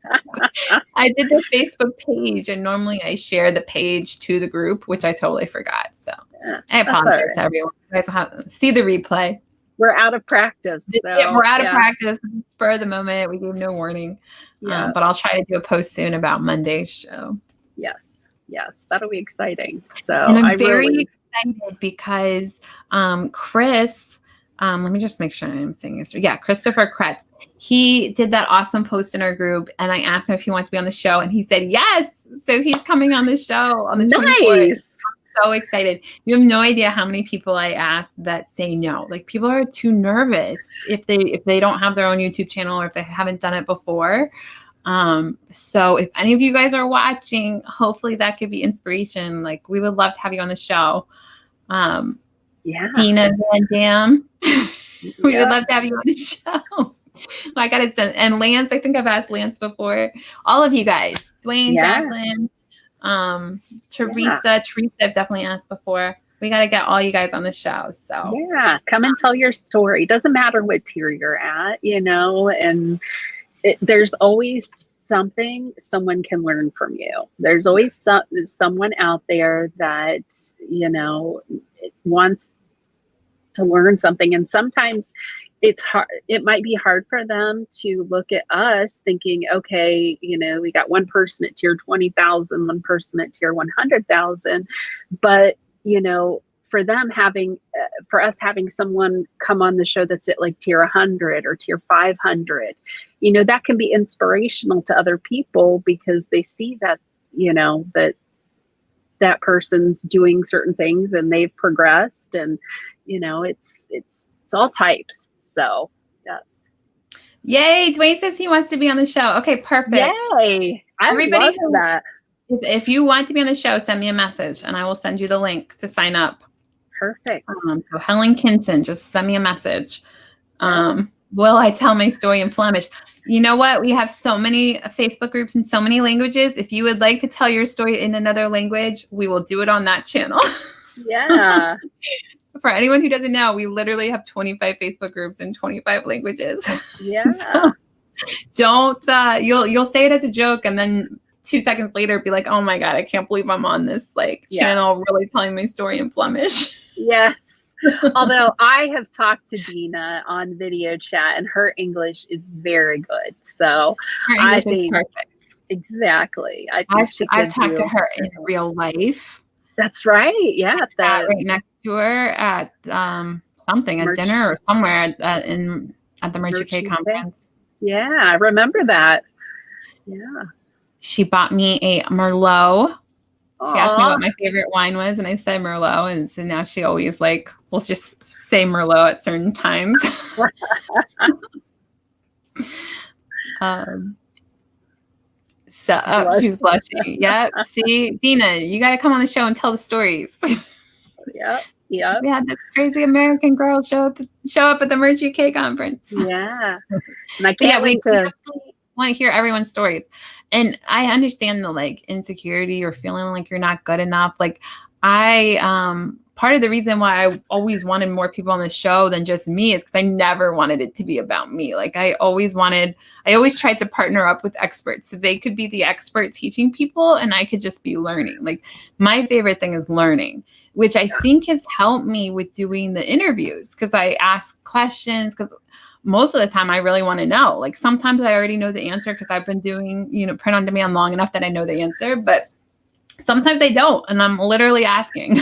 I did the Facebook page and normally I share the page to the group, which I totally forgot. So I apologize to everyone. You guys have to see the replay.
We're out of practice. So,
we're out of practice. Spur of the moment. We gave no warning.
Yeah.
But I'll try to do a post soon about Monday's show.
Yes. Yes. That'll be exciting. So
and I'm very excited because Chris, let me just make sure I'm saying this. Yeah, Christopher Kretz. He did that awesome post in our group, and I asked him if he wanted to be on the show, and he said yes. So he's coming on the show on the 24th.
Nice.
I'm so excited. You have no idea how many people I asked that say no. Like, people are too nervous if they don't have their own YouTube channel or if they haven't done it before. So if any of you guys are watching, hopefully that could be inspiration. Like, we would love to have you on the show.
Yeah.
Dina Van Dam. We would love to have you on the show. I gotta send, and Lance, I think I've asked Lance before. All of you guys, Dwayne, Jacqueline, Teresa, I've definitely asked before. We got to get all you guys on the show. So
yeah, come and tell your story. Doesn't matter what tier you're at, and there's always something someone can learn from you. There's always someone out there that, wants to learn something. And sometimes it's hard. It might be hard for them to look at us thinking, okay, we got one person at tier 20,000, one person at tier 100,000, but for them for us having someone come on the show that's at like tier 100 or tier 500, that can be inspirational to other people because they see that, that person's doing certain things and they've progressed, and, it's all types. So, yes.
Yay. Dwayne says he wants to be on the show. Okay, perfect.
Yay. Everybody love that.
If you want to be on the show, send me a message and I will send you the link to sign up.
Perfect.
So Helen Kinson, just send me a message. Will I tell my story in Flemish? You know what? We have so many Facebook groups in so many languages. If you would like to tell your story in another language, we will do it on that channel.
Yeah.
For anyone who doesn't know, we literally have 25 Facebook groups in 25 languages.
Yeah.
So don't, you'll say it as a joke and then 2 seconds later be like, oh my God, I can't believe I'm on this channel really telling my story in Flemish.
Yes. Although I have talked to Dina on video chat and her English is very good. So I think
perfect.
Exactly.
I've talked to her in real life.
That's right. Yeah.
Right next to her at something, at dinner or somewhere at the Merch UK conference.
Yeah, I remember that. Yeah.
She bought me a Merlot. Aww. She asked me what my favorite wine was, and I said Merlot, and so now she always will just say Merlot at certain times. She's blushing. Yep. See, Dina, you got to come on the show and tell the stories.
Yep. Yeah.
We had this crazy American girl show up at the Merch UK conference.
Yeah. And I can't wait to
want to hear everyone's stories. And I understand the insecurity or feeling like you're not good enough. I part of the reason why I always wanted more people on the show than just me is because I never wanted it to be about me. Like I always tried to partner up with experts so they could be the expert teaching people and I could just be learning. Like my favorite thing is learning, which I think has helped me with doing the interviews because I ask questions because most of the time I really want to know. Like sometimes I already know the answer because I've been doing, print on demand long enough that I know the answer, but sometimes I don't. And I'm literally asking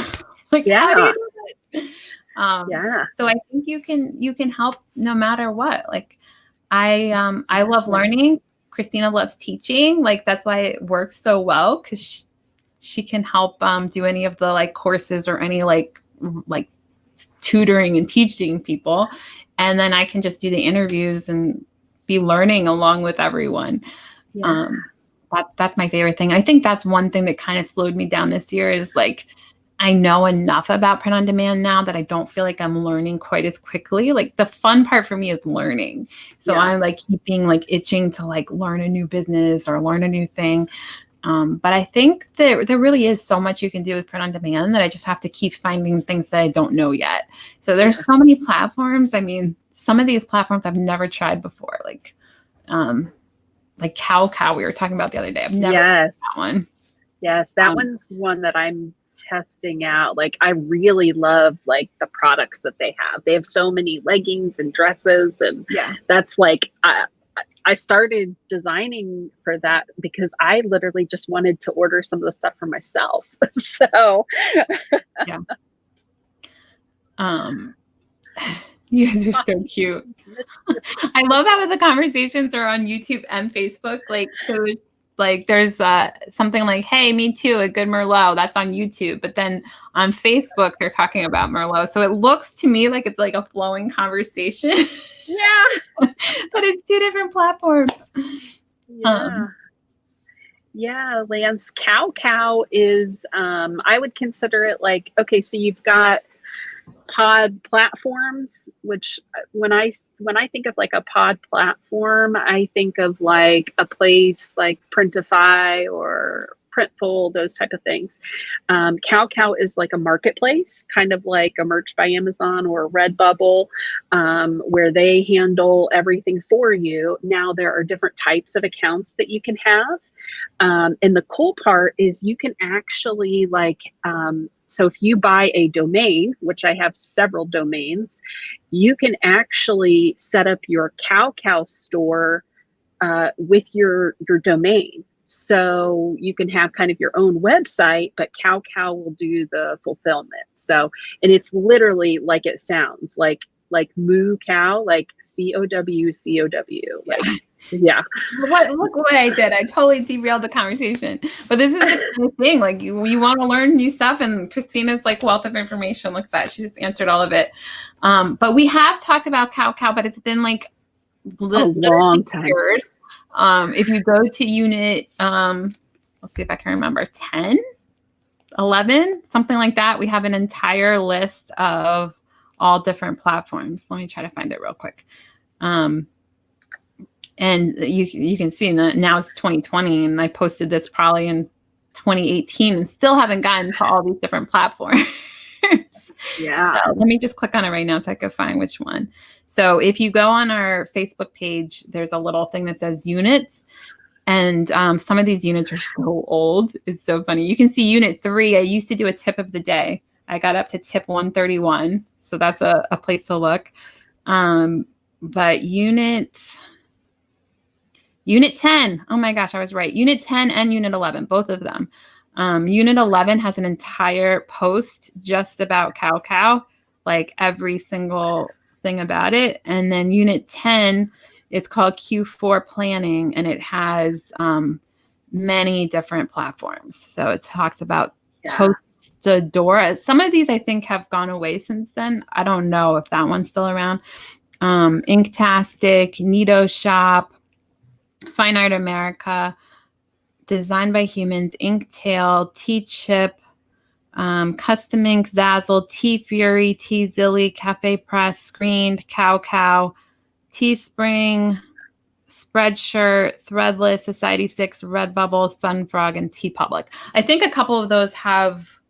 like, how do you do this? So I think you can help no matter what. Like I love learning. Christina loves teaching. Like that's why it works so well because she can help do any of the like courses or any like tutoring and teaching people. And then I can just do the interviews and be learning along with everyone. Yeah. That's my favorite thing. I think that's one thing that kind of slowed me down this year is like, I know enough about print on demand now that I don't feel like I'm learning quite as quickly. Like the fun part for me is learning. So I'm like keeping like itching to like learn a new business or learn a new thing. But I think there really is so much you can do with print on demand that I just have to keep finding things that I don't know yet. So there's so many platforms. I mean, some of these platforms I've never tried before, like Cow we were talking about the other day. I've never tried that one.
Yes, that one's one that I'm testing out. Like I really love like the products that they have. They have so many leggings and dresses and that's like I started designing for that because I literally just wanted to order some of the stuff for myself. So
you guys are so cute. I love how the conversations are on YouTube and Facebook. Like, so like there's something like, hey, me too, a good Merlot. That's on YouTube. But then on Facebook, they're talking about Merlot. So it looks to me like it's like a flowing conversation.
Yeah.
But it's two different platforms.
Yeah, Lance, Cow is, I would consider it like, okay, so you've got pod platforms, which when I think of like a pod platform, I think of like a place like Printify or Printful, those type of things. Cow is like a marketplace, kind of like a Merch by Amazon or Redbubble, where they handle everything for you. Now there are different types of accounts that you can have. And the cool part is you can actually like, so if you buy a domain, which I have several domains, you can actually set up your Cow store with your domain. So you can have kind of your own website, but Cow will do the fulfillment. So, and it's literally like it sounds like moo cow, like COW. Like, yeah.
Look what I did. I totally derailed the conversation. But this is the kind of thing. Like you want to learn new stuff, and Christina's like wealth of information. Look at that. She just answered all of it. But we have talked about Cow, but it's been like
a long time.
Years. If you go to unit, let's see if I can remember, 10, 11, something like that. We have an entire list of all different platforms. Let me try to find it real quick. And you can see that now it's 2020 and I posted this probably in 2018 and still haven't gotten to all these different platforms.
Yeah.
So let me just click on it right now so I can find which one. So if you go on our Facebook page, there's a little thing that says units. And some of these units are so old. It's so funny. You can see unit 3. I used to do a tip of the day. I got up to tip 131. So that's a place to look. But unit 10. Oh my gosh, I was right. Unit 10 and unit 11, both of them. Unit 11 has an entire post just about Cow, like every single thing about it. And then unit 10, it's called Q4 planning, and it has many different platforms. So it talks about Toastadora. Some of these I think have gone away since then. I don't know if that one's still around. Inktastic, Neato Shop, Fine Art America, Designed by Humans, Inktail, T-Chip, Custom Ink, Zazzle, T-Fury, T-Zilly, Cafe Press, Screened, Cow, Teespring, Spreadshirt, Threadless, Society 6, Redbubble, Sunfrog, and TeePublic. I think a couple of those have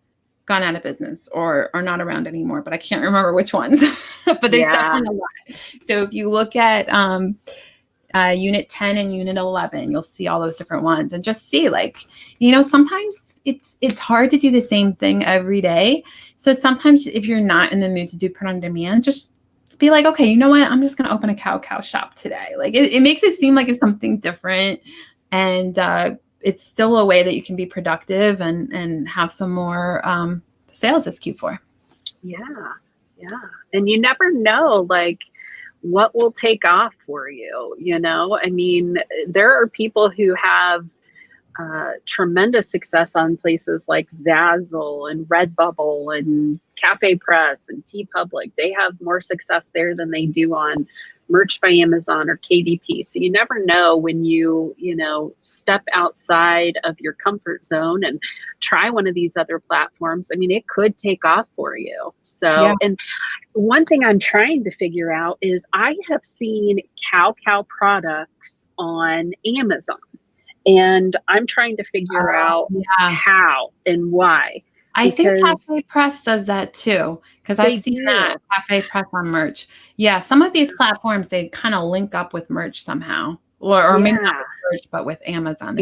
gone out of business or are not around anymore, but I can't remember which ones. But there's definitely a lot. So if you look at Unit 10 and Unit 11, you'll see all those different ones, and just see, like, sometimes it's hard to do the same thing every day. So sometimes if you're not in the mood to do print on demand, just be like, okay, you know what? I'm just going to open a cow shop today. Like it makes it seem like it's something different, and it's still a way that you can be productive and have some more sales this Q4.
Yeah. And you never know, like, what will take off for you. I mean, there are people who have tremendous success on places like Zazzle and Redbubble and Cafe Press and TeePublic. They have more success there than they do on Merch by Amazon or KDP. So you never know when you step outside of your comfort zone and try one of these other platforms. I mean, it could take off for you. So, And one thing I'm trying to figure out is I have seen cow products on Amazon, and I'm trying to figure out how and why.
I think Cafe Press does that too, because I've seen that Cafe Press on Merch. Yeah, some of these platforms, they kind of link up with Merch somehow, or maybe not with Merch, but with Amazon.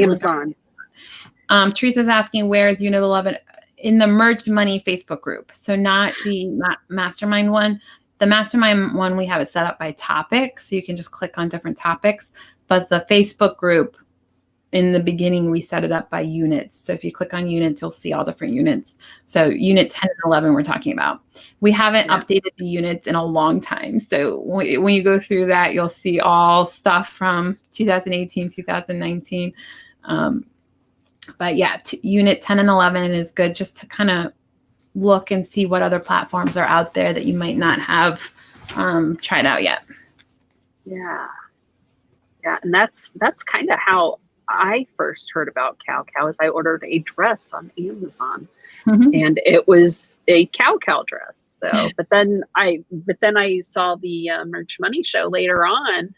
Teresa's asking, where is Unit 11? In the Merch Money Facebook group. So not the Mastermind one. The Mastermind one, we have it set up by topic, so you can just click on different topics. But the Facebook group, in the beginning, we set it up by units. So if you click on units, you'll see all different units. So Unit 10 and 11 we're talking about. We haven't updated the units in a long time. So when you go through that, you'll see all stuff from 2018, 2019. But yeah, Unit 10 and 11 is good just to kind of look and see what other platforms are out there that you might not have tried out yet.
Yeah. And that's kind of how I first heard about Cow is I ordered a dress on Amazon, and it was a cow dress. So, but then I saw the Merch Money show later on,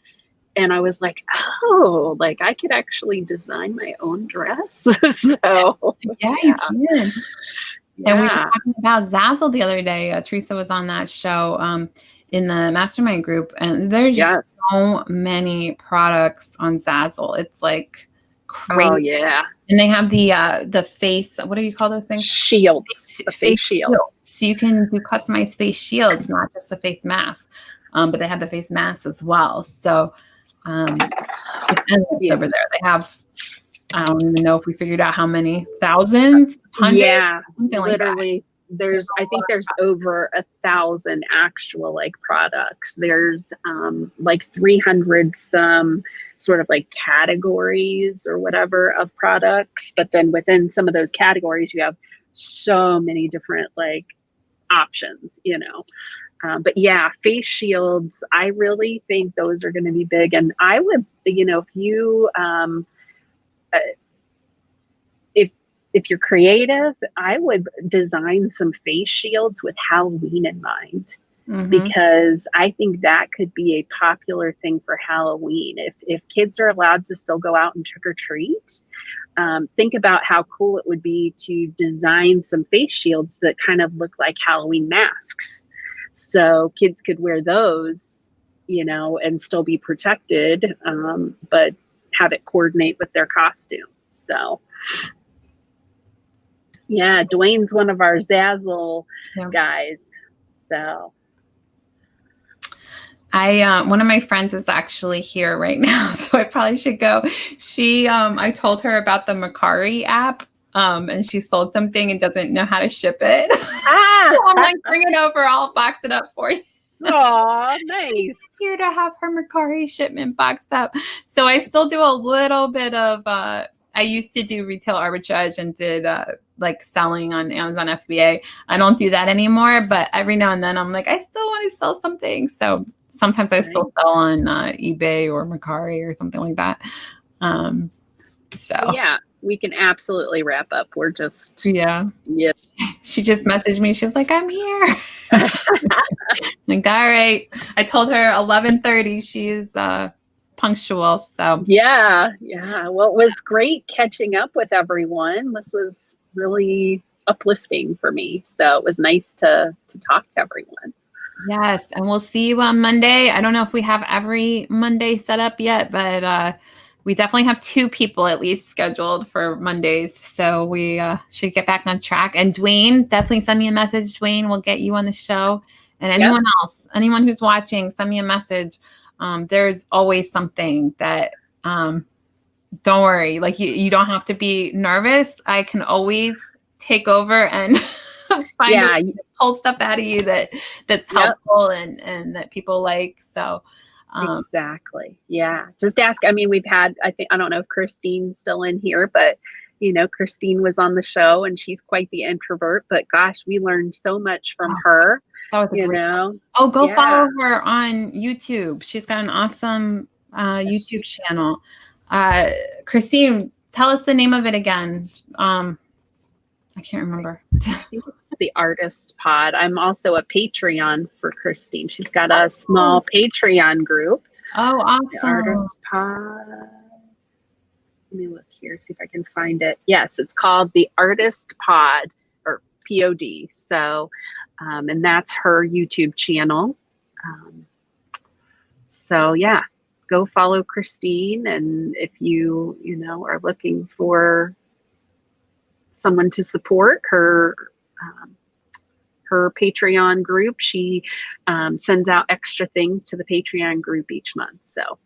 and I was like, oh, like I could actually design my own dress. So
you can. And we were talking about Zazzle the other day. Teresa was on that show in the Mastermind group, and there's just so many products on Zazzle. It's like crazy.
Oh yeah.
And they have the face, what do you call those things?
Shields. The face shield.
So you can do customized face shields, not just the face mask. But they have the face masks as well. So it's endless over there. They have, I don't even know if we figured out how many thousands, hundreds, something like
literally. I think there's over 1,000 actual like products. There's like 300 some sort of like categories or whatever of products. But then within some of those categories, you have so many different like options, But yeah, face shields, I really think those are going to be big. And I would, if you, if you're creative, I would design some face shields with Halloween in mind, because I think that could be a popular thing for Halloween. If kids are allowed to still go out and trick or treat, think about how cool it would be to design some face shields that kind of look like Halloween masks. So kids could wear those, and still be protected, but have it coordinate with their costume. So yeah, Dwayne's one of our Zazzle guys. So
one of my friends is actually here right now, so I probably should go. I told her about the Mercari app, and she sold something and doesn't know how to ship it. So I'm like, bring it over, I'll box it up for you.
Oh, nice.
It's here to have her Mercari shipment boxed up. So I still do a little bit of, I used to do retail arbitrage and did like selling on Amazon FBA. I don't do that anymore, but every now and then I'm like, I still want to sell something. So sometimes I still sell on eBay or Mercari or something like that. So
yeah, we can absolutely wrap up. We're just
She just messaged me. She's like, I'm here. Like, all right. I told her 11:30. She's punctual. So
yeah. Well, it was great catching up with everyone. This was really uplifting for me. So it was nice to talk to everyone.
Yes, and we'll see you on Monday. I don't know if we have every Monday set up yet, but we definitely have 2 people at least scheduled for Mondays. So we should get back on track. And Dwayne, definitely send me a message. Dwayne, we'll get you on the show. And anyone else, anyone who's watching, send me a message. There's always something that, don't worry, like you don't have to be nervous. I can always take over and find a way to pull stuff out of you that's helpful and that people like. So
exactly. Yeah. Just ask. I mean, we've had, I don't know if Christine's still in here, but you know, Christine was on the show and she's quite the introvert, but gosh, we learned so much from her.
That was
you know.
Oh, go follow her on YouTube. She's got an awesome YouTube channel. Christine, tell us the name of it again. I can't remember.
I think it's the Artist Pod. I'm also a Patreon for Christine. She's got a small Patreon group.
Oh, awesome.
The Artist Pod. Let me look here, see if I can find it. Yes, it's called the Artist Pod, or POD. So, and that's her YouTube channel. So yeah, go follow Christine. And if you are looking for someone to support her, her Patreon group, she sends out extra things to the Patreon group each month. So.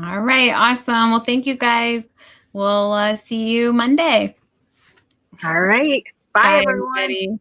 All right. Awesome. Well, thank you guys. We'll see you Monday.
All right. Bye everyone.
Everybody.